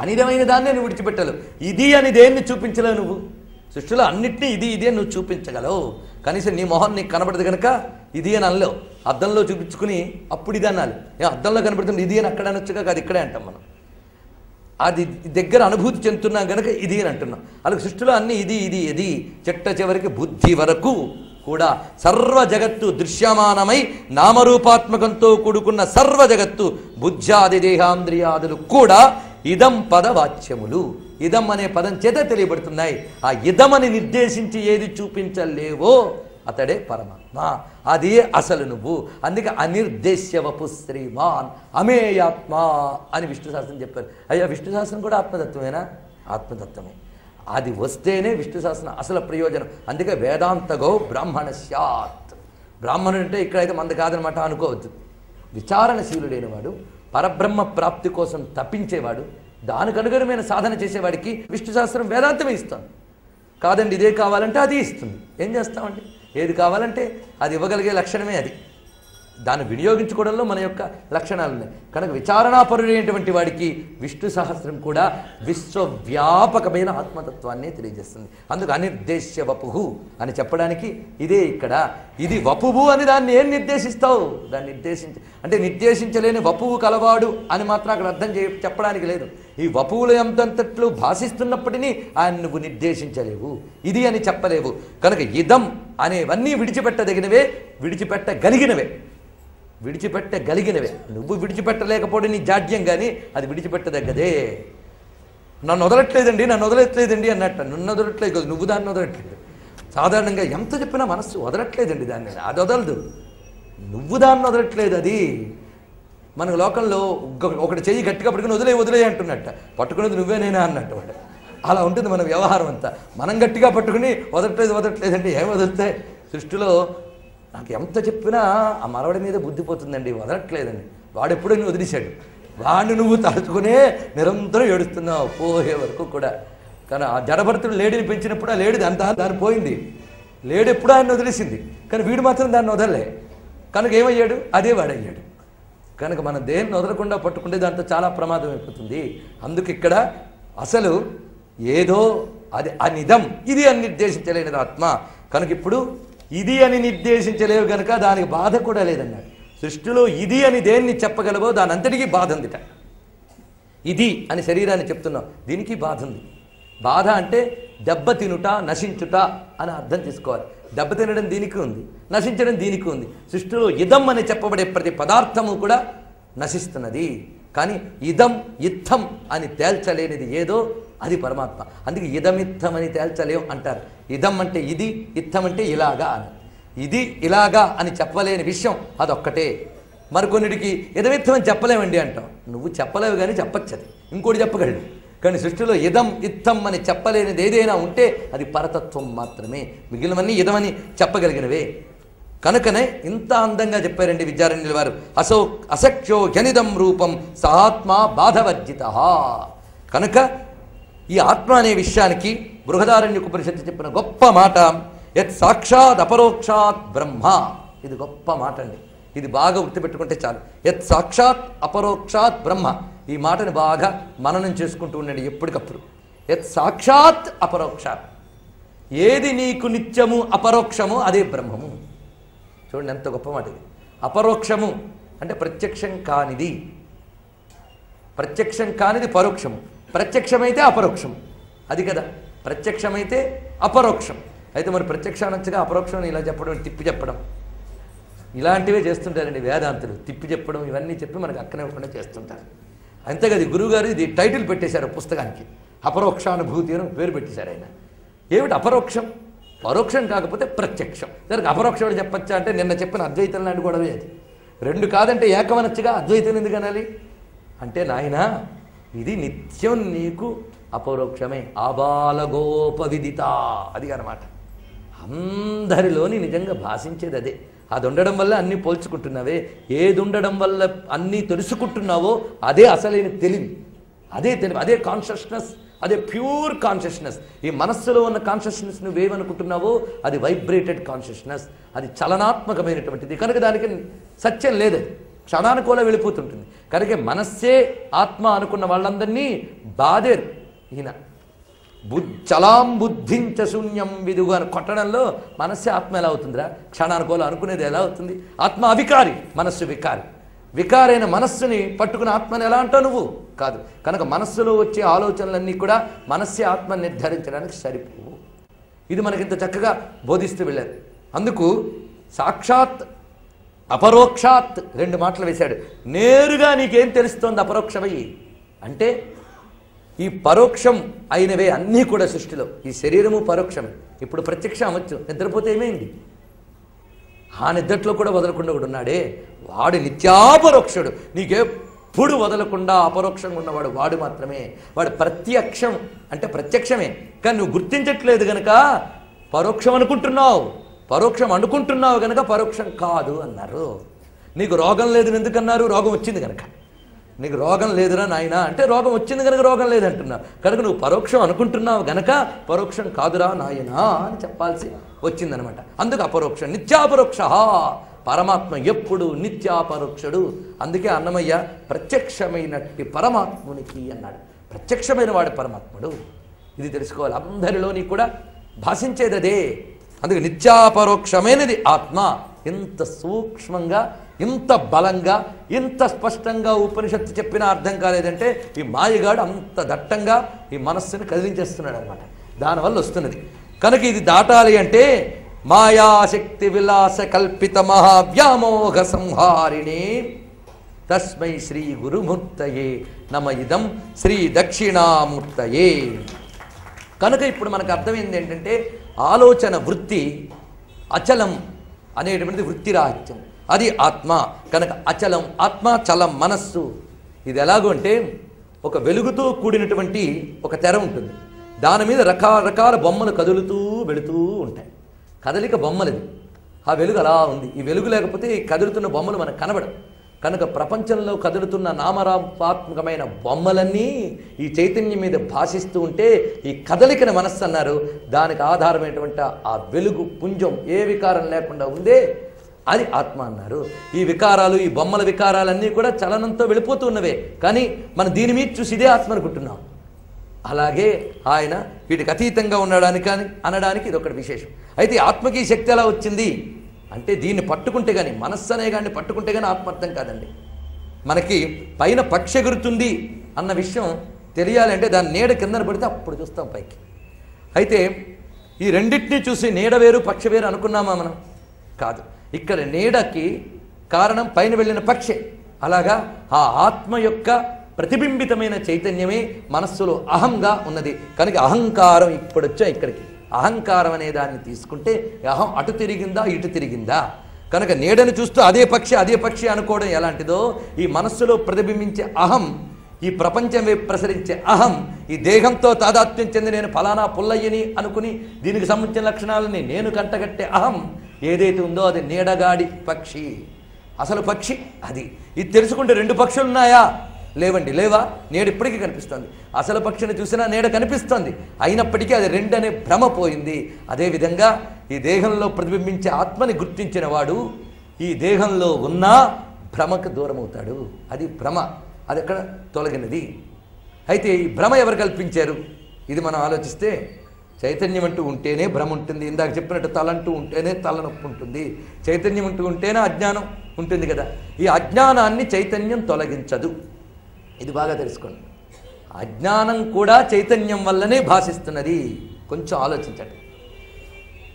S1: అనిదమైన దాన్నే నువ్వు విడిచిపెట్టలేవు. ఇది అని దేన్ని చూపించలేవు నువ్వు. సృష్టిలో అన్నిటినీ ఇది ఇదే నువ్వు చూపించగలవు. కనీసం నీ మొహం నీకు కనబడదు కనుక ఇది అని అనలేవు. అద్దంలో చూపించుకుని అప్పుడు ఇది అనాలి. అద్దంలో కనబడుతుంది ఇది అని అక్కడ అనొచ్చుగా, అది ఇక్కడే అంటాం మనం. అది దగ్గర అనుభూతి చెందుతున్నాం కనుక ఇది అని అంటున్నాం. అలాగే సృష్టిలో అన్నీ ఇది ఇది ఇది చెట్ట చివరికి బుద్ధి వరకు కూడా సర్వ జగత్తు దృశ్యమానమై నామరూపాత్మకంతో కూడుకున్న సర్వ జగత్తు బుద్ధ్యాది దేహాంద్రియాదులు కూడా ఇదం పదవాచ్యములు. ఇదం అనే పదం చేత తెలియబడుతున్నాయి. ఆ ఇదమని నిర్దేశించి ఏది చూపించలేవో అతడే పరమాత్మ, అదే అసలు నువ్వు. అందుకే అనిర్దేశ్యవపు శ్రీమాన్ అమేయాత్మ అని విష్ణు సహస్రం చెప్పారు. అయ్యా విష్ణు సహస్రం కూడా ఆత్మతత్వమేనా? ఆత్మతత్వమే. అది వస్తేనే విష్ణు సహస్రం అసలు ప్రయోజనం. అందుకే వేదాంతగో బ్రాహ్మణ స్యాత్. బ్రాహ్మణుడు అంటే ఇక్కడైతే మంది కాదనమాట అనుకోవద్దు. విచారణశీలుడైన వాడు, పరబ్రహ్మ ప్రాప్తి కోసం తప్పించేవాడు, దానికి అనుగుణమైన సాధన చేసేవాడికి విష్ణు సహస్రం వేదాంతమే ఇస్తాను. కాదండి ఇదే కావాలంటే అది ఇస్తుంది. ఏం చేస్తామండి? ఏది కావాలంటే అది ఇవ్వగలిగే లక్షణమే అది. దాన్ని వినియోగించుకోవడంలో మన యొక్క లక్షణాలు ఉన్నాయి. కనుక విచారణాపరుడైనటువంటి వాడికి విష్ణు సహస్రం కూడా విశ్వవ్యాపకమైన ఆత్మతత్వాన్ని తెలియజేస్తుంది. అందుకు అనిర్దేశ్య వపుహు అని చెప్పడానికి ఇదే ఇక్కడ. ఇది వపువు అని దాన్ని ఏం నిర్దేశిస్తావు? దాన్ని అంటే నిర్దేశించలేని వపువు కలవాడు అని మాత్రం అక్కడ అర్థం చెప్పడానికి లేదు. ఈ వపువులు ఎంతంతట్లు భాషిస్తున్నప్పటినీ ఆయన నువ్వు నిర్దేశించలేవు, ఇది అని చెప్పలేవు. కనుక ఇదం అనేవన్నీ విడిచిపెట్టదగినవే, విడిచిపెట్టగలిగినవే. నువ్వు విడిచిపెట్టలేకపోవడం నీ జాడ్యం, కానీ అది విడిచిపెట్టదగ్గదే. నన్ను వదలట్లేదండి అన్నట్టు. నన్ను వదలట్లేదు కదా, నువ్వు దాన్ని వదలట్లేదు. సాధారణంగా ఎంత చెప్పినా మనస్సు వదలట్లేదండి దాన్ని, అది వదలదు. నువ్వు దాన్ని వదలట్లేదు. అది మన లోకంలో ఒకటి చెయ్యి గట్టిగా పట్టుకుని వదిలే అంటున్నట్ట. పట్టుకునేది నువ్వేనేనా అన్నట్టు వాడు. అలా ఉంటుంది మన వ్యవహారం అంతా. మనం గట్టిగా పట్టుకుని వదలట్లేదండి. ఏం వదులుతాయి? సృష్టిలో నాకు ఎంత చెప్పినా ఆ మరవడి మీద బుద్ధి పోతుందండి, వదలట్లేదండి. వాడు ఎప్పుడూ నువ్వు వదిలేశాడు, వాడిని నువ్వు తలుచుకునే నిరంతరం ఏడుస్తున్నావు పోయే వరకు కూడా. కానీ ఆ జడభరతుడు లేడీని పెంచినప్పుడు ఆ లేడీది దాన్ని పోయింది. లేడీ ఎప్పుడూ ఆయన వదిలేసింది, కానీ వీడు మాత్రం దాన్ని వదలలే. కనుక ఏమయ్యాడు? అదే వాడయ్యాడు. కనుక మనం దేన్ని వదలకుండా పట్టుకుంటే దాంతో చాలా ప్రమాదం అయిపోతుంది. అందుకు ఇక్కడ అసలు ఏదో అది అనిదం, ఇది అని నిర్దేశించలేనిది ఆత్మ. కనుక ఇప్పుడు ఇది అని నిర్దేశించలేవు కనుక దానికి బాధ కూడా లేదన్నాడు. సృష్టిలో ఇది అని దేన్ని చెప్పగలవో దాని అంతటికీ బాధ ఉందిట. ఇది అని శరీరాన్ని చెప్తున్నాం, దీనికి బాధ ఉంది. బాధ అంటే దెబ్బ తినుట, నశించుట అని అర్థం తీసుకోవాలి. దెబ్బ తినడం దీనికి ఉంది, నశించడం దీనికి ఉంది. సృష్టిలో ఇదం అని చెప్పబడే ప్రతి పదార్థము కూడా నశిస్తున్నది. కానీ ఇదం ఇత్థం అని తేల్చలేనిది ఏదో అది పరమాత్మ. అందుకే ఇదమిత్థం అని తేల్చలేం అంటారు. ఇదం అంటే ఇది, ఇత్థం అంటే ఇలాగా అని. ఇది ఇలాగా అని చెప్పలేని విషయం అదొక్కటే. మరికొన్నిటికి ఇదమిత్థం అని చెప్పలేమండి అంటాం. నువ్వు చెప్పలేవు కానీ చెప్పచ్చు, అది ఇంకోటి చెప్పగలడు. కానీ సృష్టిలో ఇదం ఇత్థం అని చెప్పలేనిది ఏదైనా ఉంటే అది పరతత్వం మాత్రమే. మిగిలినవన్నీ ఇదమని చెప్పగలిగినవే. కనుకనే ఇంత అందంగా చెప్పారండి విద్యారణ్యుల వారు. అసఖ్యో జనిదం రూపం సహాత్మ బాధవర్జిత. కనుక ఈ ఆత్మ అనే విషయానికి బృహదారణ్యకోపనిషత్తు చెప్పిన గొప్ప మాట యత్ సాక్షాత్ అపరోక్షాత్ బ్రహ్మ. ఇది గొప్ప మాట అండి. ఇది బాగా గుర్తుపెట్టుకుంటే చాలు. యత్ సాక్షాత్ అపరోక్షాత్ బ్రహ్మ. ఈ మాటని బాగా మననం చేసుకుంటూ ఉండండి ఎప్పటికప్పుడు. యత్ సాక్షాత్ అపరోక్షాత్, ఏది నీకు నిత్యము అపరోక్షము అదే బ్రహ్మము. చూడండి ఎంత గొప్ప మాట ఇది. అపరోక్షము అంటే ప్రత్యక్షం కానిది. ప్రత్యక్షం కానిది పరోక్షము, ప్రత్యక్షమైతే అపరోక్షం. అది కదా, ప్రత్యక్షమైతే అపరోక్షం. అయితే మరి ప్రత్యక్షానొచ్చగా అపరోక్షం ఇలా చెప్పడం, తిప్పి చెప్పడం, ఇలాంటివే చేస్తుంటారండి వేదాంతులు. తిప్పి చెప్పడం ఇవన్నీ చెప్పి మనకు అక్కనివ్వకుండా చేస్తుంటారు. అంతేకాదు గురువుగారు ఇది టైటిల్ పెట్టేశారు పుస్తకానికి, అపరోక్షానుభూతి అని పేరు పెట్టేశారు ఆయన. ఏమిటి అపరోక్షం? పరోక్షం కాకపోతే ప్రత్యక్షం. దానికి అపరోక్షం చెప్పచ్చా అంటే నిన్న చెప్పిన అద్వైతం లాంటి గొడవే అది. రెండు కాదంటే ఏకమనొచ్చుగా, అద్వైతం ఎందుకు అనాలి అంటే నాయన ఇది నిత్యం నీకు అపరోక్షమే. ఆబాలగోపవిదిత అది అన్నమాట. అందరిలోని నిజంగా భాషించేది అదే. అది ఉండడం వల్ల అన్నీ పోల్చుకుంటున్నావే, ఏది ఉండడం వల్ల అన్నీ తెలుసుకుంటున్నావో అదే అసలైన తెలివి, అదే తెలివి, అదే కాన్షియస్నెస్, అదే ప్యూర్ కాన్షియస్నెస్. ఈ మనస్సులో ఉన్న కాన్షియస్నెస్ నువ్వేమనుకుంటున్నావో అది వైబ్రేటెడ్ కాన్షియస్నెస్, అది చలనాత్మకమైనటువంటిది. కనుక దానికి సత్యం లేదు, క్షణానుకూల వెళ్ళిపోతుంటుంది. కనుక మనస్సే ఆత్మ అనుకున్న వాళ్ళందరినీ బాధేరు ఈయన. చలాం బుద్ధించ శూన్యం విదుగు అని కొట్టడంలో మనస్సే ఆత్మ ఎలా అవుతుందిరా? క్షణానుకూలం అనుకునేది ఎలా అవుతుంది? ఆత్మ అవికారి, మనస్సు వికారి. వికారైన మనస్సుని పట్టుకుని ఆత్మని ఎలా అంటావు నువ్వు? కాదు. కనుక మనస్సులో వచ్చే ఆలోచనలన్నీ కూడా మనస్సే ఆత్మ నిర్ధారించడానికి సరిపోవు. ఇది మనకింత చక్కగా బోధిస్తూ వెళ్ళారు. అందుకు సాక్షాత్ అపరోక్షాత్ రెండు మాటలు వేశాడు. నేరుగా నీకేం తెలుస్తోంది అపరోక్షమయ్యి అంటే? ఈ పరోక్షం అయినవే అన్నీ కూడా సృష్టిలో. ఈ శరీరము పరోక్షమే. ఇప్పుడు ప్రత్యక్షం అవచ్చు. నిద్రపోతే ఏమైంది? ఆ నిద్రలో కూడా వదలకుండా కూడా ఉన్నాడే వాడు నిత్యాపరోక్షుడు. నీకెప్పుడు వదలకుండా అపరోక్షంగా ఉన్నవాడు వాడు మాత్రమే. వాడు ప్రత్యక్షం అంటే ప్రత్యక్షమే, కానీ నువ్వు గుర్తించట్లేదు గనక పరోక్షం అనుకుంటున్నావు. పరోక్షం అనుకుంటున్నావు గనక పరోక్షం కాదు అన్నారు. నీకు రోగం లేదని ఎందుకన్నారు? రోగం వచ్చింది కనుక. నీకు రోగం లేదురా నాయన అంటే రోగం వచ్చింది కనుక రోగం లేదంటున్నావు. కనుక నువ్వు పరోక్షం అనుకుంటున్నావు గనక పరోక్షం కాదురా నాయనా అని చెప్పాల్సి వచ్చిందనమాట. అందుకు అపరోక్షం. నిత్యాపరోక్ష పరమాత్మ ఎప్పుడు నిత్యాపరోక్షుడు. అందుకే అన్నమయ్య ప్రత్యక్షమైనట్టి పరమాత్మునికి అన్నాడు. ప్రత్యక్షమైన వాడు పరమాత్ముడు. ఇది తెలుసుకోవాలి. అందరిలోని కూడా భాషించేది అదే. అందుకే నిత్యాపరోక్షమైనది ఆత్మ. ఇంత సూక్ష్మంగా, ఇంత బలంగా, ఇంత స్పష్టంగా ఉపనిషత్తు చెప్పినా అర్థం కాలేదంటే ఈ మాయగాడు అంత దట్టంగా ఈ మనస్సుని కదిలించేస్తున్నాడు అనమాట. దానివల్ల వస్తున్నది. కనుక ఇది దాటాలి అంటే మాయాశక్తి విలాస కల్పిత మహావ్యామోహ సంహారిణి తస్మై శ్రీ గురుమూర్తయే నమ ఇదం శ్రీ దక్షిణామూర్తయే. కనుక ఇప్పుడు మనకు అర్థమైంది ఏంటంటే ఆలోచన వృత్తి అచలం అనేటువంటిది వృత్తిరాహిత్యం. అది ఆత్మ. కనుక అచలం ఆత్మ, చలం మనస్సు. ఇది ఎలాగో అంటే ఒక వెలుగుతో కూడినటువంటి ఒక తెర ఉంటుంది. దాని మీద రకరకాల బొమ్మలు కదులుతూ వెళుతూ ఉంటాయి. కదలిక బొమ్మలది. ఆ వెలుగు అలా ఉంది. ఈ వెలుగు లేకపోతే ఈ కదులుతున్న బొమ్మలు మనకు కనబడవు. కనుక ప్రపంచంలో కదులుతున్న నామరూపాత్మకమైన బొమ్మలన్నీ ఈ చైతన్యం మీద భాషిస్తూ ఉంటే ఈ కదలికని మనస్సు అన్నారు. దానికి ఆధారమైనటువంటి ఆ వెలుగు పుంజం ఏ వికారం లేకుండా ఉందే అది ఆత్మ అన్నారు. ఈ వికారాలు, ఈ బొమ్మల వికారాలన్నీ కూడా చలనంతో వెళ్ళిపోతూ ఉన్నవే, కానీ మనం దీని మీద చూసి ఇదే ఆత్మ అనుకుంటున్నాం. అలాగే ఆయన వీటికి అతీతంగా ఉండడానికి అనడానికి ఇది ఒకటి విశేషం. అయితే ఆత్మకి శక్తి ఎలా వచ్చింది అంటే దీన్ని పట్టుకుంటే కానీ, మనస్సు అనే కానీ పట్టుకుంటే కానీ ఆత్మార్థం కాదండి. మనకి పైన పక్షి ఎగురుతుంది అన్న విషయం తెలియాలంటే దాని నీడ కిందన పడితే అప్పుడు చూస్తాం పైకి. అయితే ఈ రెండింటినీ చూసి నీడ వేరు పక్షి వేరు అనుకున్నామా మనం? కాదు. ఇక్కడ నీడకి కారణం పైన వెళ్ళిన పక్షి. అలాగా ఆ ఆత్మ యొక్క ప్రతిబింబితమైన చైతన్యమే మనస్సులో అహంగా ఉన్నది. కనుక అహంకారం ఇప్పుడు వచ్చా ఇక్కడికి. అహంకారం అనే దాన్ని తీసుకుంటే అహం అటు తిరిగిందా ఇటు తిరిగిందా. కనుక నీడను చూస్తూ అదే పక్షి అనుకోవడం ఎలాంటిదో ఈ మనస్సులో ప్రతిబింబించే అహం, ఈ ప్రపంచం వైపు ప్రసరించే అహం, ఈ దేహంతో తాదాత్మ్యం చెంది నేను ఫలానా పుల్లయ్యని అనుకుని దీనికి సంబంధించిన లక్షణాలని నేను కంటగట్టే అహం ఏదైతే ఉందో అది నీడగాడి పక్షి. అసలు పక్షి అది. ఇది తెలుసుకుంటే రెండు పక్షులు ఉన్నాయా? లేవండి. లేవా? నీడ ఇప్పటికీ కనిపిస్తుంది. అసలు పక్షిని చూసినా నీడ కనిపిస్తుంది. అయినప్పటికీ అది రెండనే భ్రమ పోయింది. అదేవిధంగా ఈ దేహంలో ప్రతిబింబించే ఆత్మని గుర్తించిన వాడు ఈ దేహంలో ఉన్నా భ్రమకు దూరం అవుతాడు. అది భ్రమ, అది ఎక్కడ తొలగినది. అయితే ఈ భ్రమ ఎవరు కల్పించారు? ఇది మనం ఆలోచిస్తే చైతన్యం అంటూ ఉంటేనే భ్రమ ఉంటుంది. ఇందాక చెప్పినట్టు తలంటూ ఉంటేనే తలనొప్పి ఉంటుంది. చైతన్యం అంటూ ఉంటేనే అజ్ఞానం ఉంటుంది కదా. ఈ అజ్ఞానాన్ని చైతన్యం తొలగించదు. ఇది బాగా తెలుసుకోండి. అజ్ఞానం కూడా చైతన్యం వల్లనే భాషిస్తున్నది. కొంచెం ఆలోచించండి.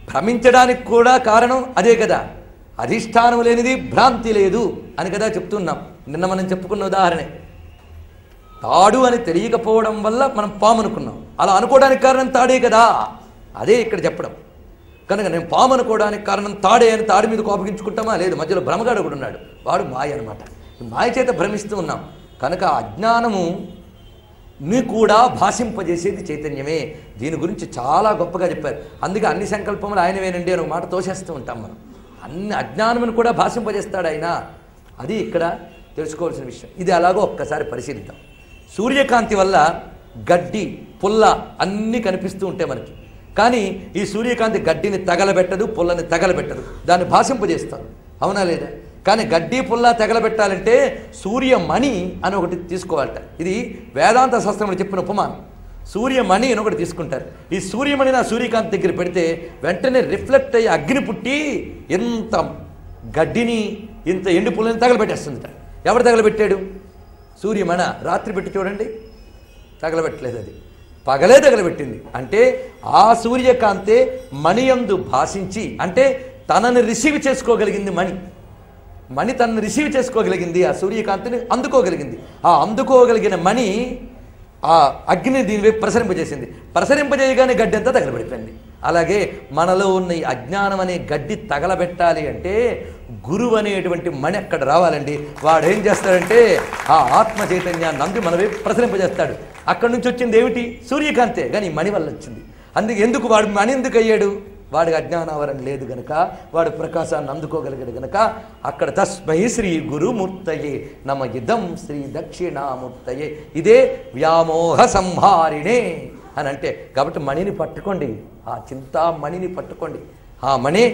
S1: భ్రమించడానికి కూడా కారణం అదే కదా. అధిష్టానం లేనిది భ్రాంతి లేదు అని కదా చెప్తున్నాం. నిన్న మనం చెప్పుకున్న ఉదాహరణే, తాడు అని తెలియకపోవడం వల్ల మనం పాము అనుకున్నాం. అలా అనుకోవడానికి కారణం తాడే కదా. అదే ఇక్కడ చెప్పడం. కనుక నేను పాము అనుకోవడానికి కారణం తాడే అని తాడి మీద కోపగించుకుంటామా? లేదు. మధ్యలో భ్రమగాడు కూడా ఉన్నాడు, వాడు మాయ అనమాట. ఈ మాయ చేత భ్రమిస్తూ ఉన్నాం. కనుక అజ్ఞానము ని కూడా భాషింపజేసేది చైతన్యమే. దీని గురించి చాలా గొప్పగా చెప్పారు. అందుకే అన్ని సంకల్పములు ఆయనవేనండి అని ఒక మాట తోసేస్తూ ఉంటాం మనం. అన్ని అజ్ఞానమును కూడా భాషింపజేస్తాడు ఆయన. అది ఇక్కడ తెలుసుకోవాల్సిన విషయం. ఇది అలాగో ఒక్కసారి పరిశీలిద్దాం. సూర్యకాంతి వల్ల గడ్డి పుల్ల అన్నీ కనిపిస్తూ ఉంటాయి మనకి. కానీ ఈ సూర్యకాంతి గడ్డిని తగలబెట్టదు, పుల్లని తగలబెట్టదు, దాన్ని భాషింపజేస్తారు. అవునా లేదా? కానీ గడ్డి పుల్ల తగలబెట్టాలంటే సూర్యమణి అని ఒకటి తీసుకోవాలట. ఇది వేదాంత శాస్త్రంలో చెప్పిన ఉపమానం. సూర్యమణి అని ఒకటి తీసుకుంటారు. ఈ సూర్యమణిని ఆ సూర్యకాంతి దగ్గర పెడితే వెంటనే రిఫ్లెక్ట్ అయ్యి అగ్ని పుట్టి ఎంత గడ్డిని ఇంత ఎండు పుల్లని తగలబెట్టేస్తుందిట. ఎవరు తగలబెట్టాడు? సూర్యమణ. రాత్రి పెట్టి చూడండి, తగలబెట్టలేదు, అది పగలే తగలబెట్టింది. అంటే ఆ సూర్యకాంతే మణియందు భాషించి, అంటే తనని రిసీవ్ చేసుకోగలిగింది మణి తనని రిసీవ్ చేసుకోగలిగింది, ఆ సూర్యకాంతిని అందుకోగలిగింది. ఆ అందుకోగలిగిన మణి ఆ అగ్ని దీని వైపు ప్రసరింపజేసింది. ప్రసరింపజేయగానే గడ్డి అంతా తగలబెడిపోయింది. అలాగే మనలో ఉన్న ఈ అజ్ఞానం అనే గడ్డి తగలబెట్టాలి అంటే గురువు అనేటువంటి మణి అక్కడ రావాలండి. వాడు ఏం చేస్తాడంటే ఆ ఆత్మ చైతన్యాన్ని నంది మన వైపు ప్రసరింపజేస్తాడు. అక్కడి నుంచి వచ్చింది ఏమిటి? సూర్యకాంతే. కానీ మణి వల్ల వచ్చింది. అందుకే ఎందుకు వాడు మణి ఎందుకు అయ్యాడు? వాడికి అజ్ఞానావరణ లేదు గనక, వాడు ప్రకాశాన్ని అందుకోగలిగాడు గనక అక్కడ తస్మై శ్రీ గురుమూర్తయే నమ ఇదం శ్రీ దక్షిణామూర్తయే, ఇదే వ్యామోహ సంహారిణే అని అంటే. కాబట్టి మణిని పట్టుకోండి, ఆ చింతామణిని పట్టుకోండి. ఆ మణి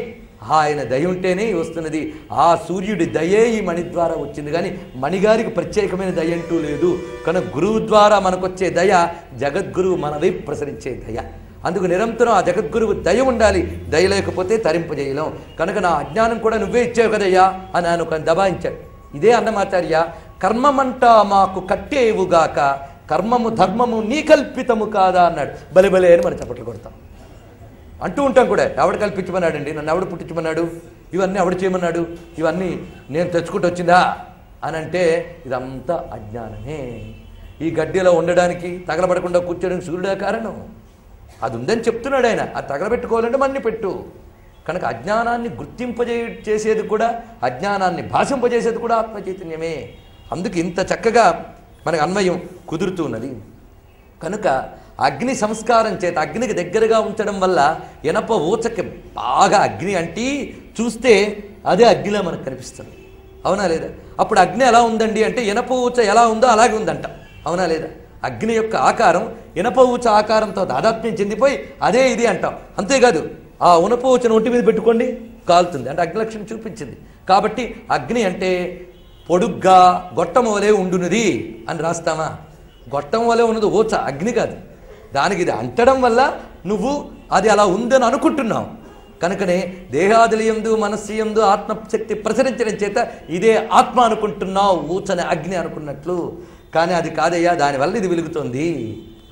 S1: ఆయన దయ ఉంటేనే వస్తున్నది. ఆ సూర్యుడి దయే ఈ మణి ద్వారా వచ్చింది. కానీ మణిగారికి ప్రత్యేకమైన దయ అంటూ లేదు. కనుక గురువు ద్వారా మనకొచ్చే దయ జగద్గురువు మన వైపు ప్రసరించే దయ. అందుకు నిరంతరం ఆ జగద్గురువు దయ ఉండాలి. దయ లేకపోతే తరింపజేయలేం. కనుక నా అజ్ఞానం కూడా నువ్వే ఇచ్చావు కదయ్యా అని ఆయన ఒక దబాయించాడు. ఇదే అన్నమాచార్య కర్మమంటా మాకు కట్టేవుగాక, కర్మము ధర్మము నీ కల్పితము కాదా అన్నాడు. బలిబలే అని మనం చప్పట్లు కొడతాం, అంటూ ఉంటాం కూడా. ఎవడు కల్పించమన్నాడండి? నన్ను ఎవడు పుట్టించమన్నాడు? ఇవన్నీ ఎవడు చేయమన్నాడు? ఇవన్నీ నేను తెచ్చుకుంటూ వచ్చిందా అని అంటే ఇదంతా అజ్ఞానమే. ఈ గడ్డిలో ఉండడానికి, తగలబడకుండా కూర్చోడానికి సూర్యుడే కారణం. అది ఉందని చెప్తున్నాడు ఆయన. అది తగలబెట్టుకోవాలంటే మన్ని పెట్టు. కనుక అజ్ఞానాన్ని చేసేది కూడా, అజ్ఞానాన్ని భాషింపజేసేది కూడా ఆత్మ చైతన్యమే. అందుకు ఇంత చక్కగా మనకు అన్వయం కుదురుతూ ఉన్నది. కనుక అగ్ని సంస్కారం చేత అగ్నికి దగ్గరగా ఉంచడం వల్ల ఇనప ఊచకి బాగా అగ్ని అంటి చూస్తే అదే అగ్నిలా మనకు కనిపిస్తుంది. అవునా లేదా? అప్పుడు అగ్ని ఎలా ఉందండి అంటే ఇనప ఊచ ఎలా ఉందో అలాగే ఉందంట. అవునా లేదా? అగ్ని యొక్క ఆకారం ఇనప ఊచ ఆకారంతో దాదాత్మ్యం చెందిపోయి అదే ఇది అంటాం. అంతేకాదు ఆ ఉనప ఊచను ఒంటి మీద పెట్టుకోండి, కాలుతుంది. అంటే అగ్నిలక్షణం చూపించింది. కాబట్టి అగ్ని అంటే పొడుగ్గా గొట్టం వలె ఉండునది అని రాస్తామా? గొట్టం వలె ఉన్నది ఊచ, అగ్ని కాదు. దానికి ఇది అంటడం వల్ల నువ్వు అది అలా ఉందని అనుకుంటున్నావు. కనుకనే దేహాదిలయందు మనస్సుయందు ఆత్మశక్తి ప్రసరించడం చేత ఇదే ఆత్మ అనుకుంటున్నావు, ఊచని అగ్ని అనుకున్నట్లు. కానీ అది కాదయ్యా, దానివల్ల ఇది వెలుగుతుంది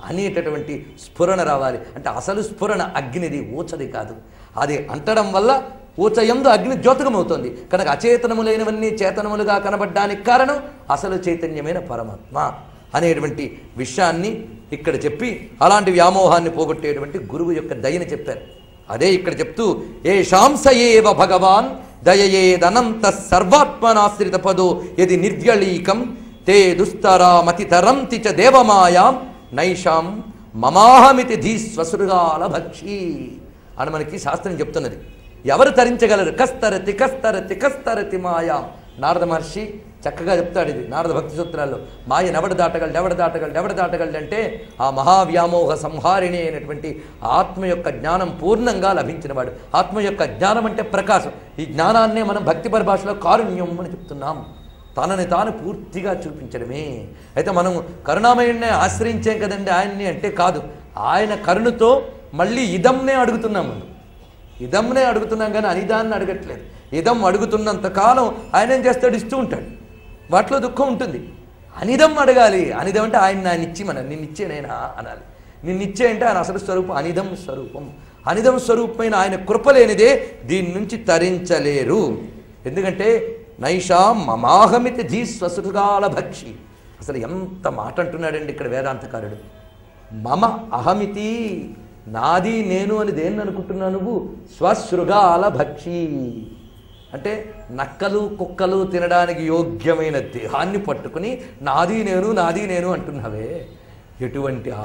S1: అనేటటువంటి స్ఫురణ రావాలి. అంటే అసలు స్ఫురణ అగ్నిది, ఊచది కాదు. అది అంటడం వల్ల ఊచయందు అగ్ని ద్యోతకమవుతుంది. కనుక అచేతనములైనవన్నీ చేతనములుగా కనబడ్డానికి కారణం అసలు చైతన్యమైన పరమాత్మ అనేటువంటి విషయాన్ని ఇక్కడ చెప్పి అలాంటి వ్యామోహాన్ని పోగొట్టేటువంటి గురువు యొక్క దయని చెప్పారు. అదే ఇక్కడ చెప్తూ ఏషాంసయేవ భగవాన్ దయయేదనంత సర్వాత్మనాశ్రిత పదో యది నిర్వ్యళీకం తే దుస్తరామతితరంతి చ దేవమాయాం నైషాం మమాహమితి ధీస్వసృగాల భక్షి అని మనకి శాస్త్రం చెప్తున్నది. ఎవరు తరించగలరు? కస్తరతి కస్తరతి కస్తరతి మాయాం. నారద మహర్షి చక్కగా చెప్తాడు ఇది నారద భక్తి సూత్రాల్లో. మాయ ఎవడు దాటగలడు అంటే ఆ మహావ్యామోహ సంహారిణి అయినటువంటి ఆత్మ యొక్క జ్ఞానం పూర్ణంగా లభించినవాడు. ఆత్మ యొక్క జ్ఞానం అంటే ప్రకాశం. ఈ జ్ఞానాన్నే మనం భక్తి పరిభాషలో కారుణ్యం అని చెప్తున్నాం. తనని తాను పూర్తిగా చూపించడమే. అయితే మనం కరుణామయుడిని ఆశ్రయించాం కదండి ఆయన్ని అంటే కాదు, ఆయన కరుణతో మళ్ళీ ఇదంనే అడుగుతున్నాం. మనం ఇదంనే అడుగుతున్నాం కానీ అనిదాన్ని అడగట్లేదు. ఇదం అడుగుతున్నంతకాలం ఆయన ఏం చేస్తాడు, ఇస్తూ ఉంటాడు. వాటిలో దుఃఖం ఉంటుంది. అనిదం అడగాలి. అనిదం అంటే ఆయన ఇచ్చి నిన్నిచ్చేనైనా అనాలి. నిన్నిచ్చే అంటే ఆయన అసలు స్వరూపం అనిదం స్వరూపం. అనిదం స్వరూపమైన ఆయన కృపలేనిదే దీని నుంచి తరించలేరు. ఎందుకంటే నైషా మమాహమితి ధీ స్వసుగాల భక్షి. అసలు ఎంత మాట అంటున్నాడండి ఇక్కడ వేదాంతకారుడు. మమ అహమితి, నాది నేను అని దేన్ని అనుకుంటున్నావు నువ్వు? స్వశృగాల భక్షి అంటే నక్కలు కుక్కలు తినడానికి యోగ్యమైన దేహాన్ని పట్టుకుని నాది నేను అంటున్నావే. ఎటువంటి ఆ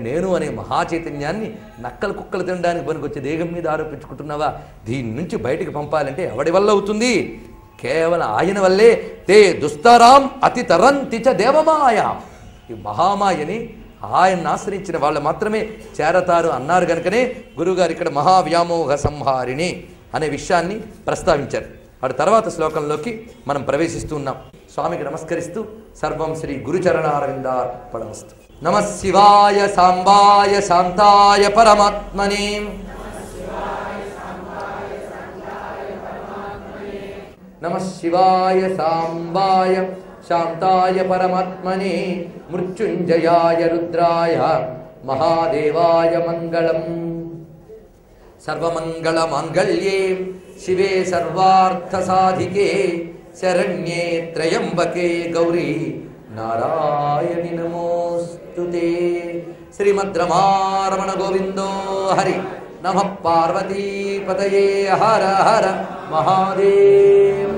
S1: నేను అనే మహాచైతన్యాన్ని నక్కలు కుక్కలు తినడానికి పనికొచ్చే దేహం మీద ఆరోపించుకుంటున్నావా? దీని నుంచి బయటికి పంపాలంటే ఎవడి వల్ల అవుతుంది? కేవలం ఆయన వల్లే. తే దుస్తరాం అతి తరంతి చ దేవమాయ. ఈ మహామాయని ఆయన్ని ఆశ్రయించిన వాళ్ళు మాత్రమే చేరతారు అన్నారు కనుకనే గురువుగారు ఇక్కడ మహావ్యామోహ సంహారిణి అనే విషయాన్ని ప్రస్తావించారు. వాటి తర్వాత శ్లోకంలోకి మనం ప్రవేశిస్తూ ఉన్నాం. స్వామికి నమస్కరిస్తూ సర్వం శ్రీ గురుచరణారవిందార్పణమస్తు. నమః శివాయ సాంబాయ శాంతాయ పరమాత్మనే. నమః శివాయ సాంబాయ శాంతాయ పరమాత్మనే. మృత్యుంజయాయ రుద్రాయ మహాదేవాయ మంగళం. సర్వమంగళమాంగళ్యే శివే సర్వార్థసాధికే శరణ్యే త్రయంబకే గౌరీ నారాయణి నమోస్తుతే. శ్రీమద్రమారమణ గోవిందో హరి. నమః పార్వతీపతయే. హర హర మహాదేవ.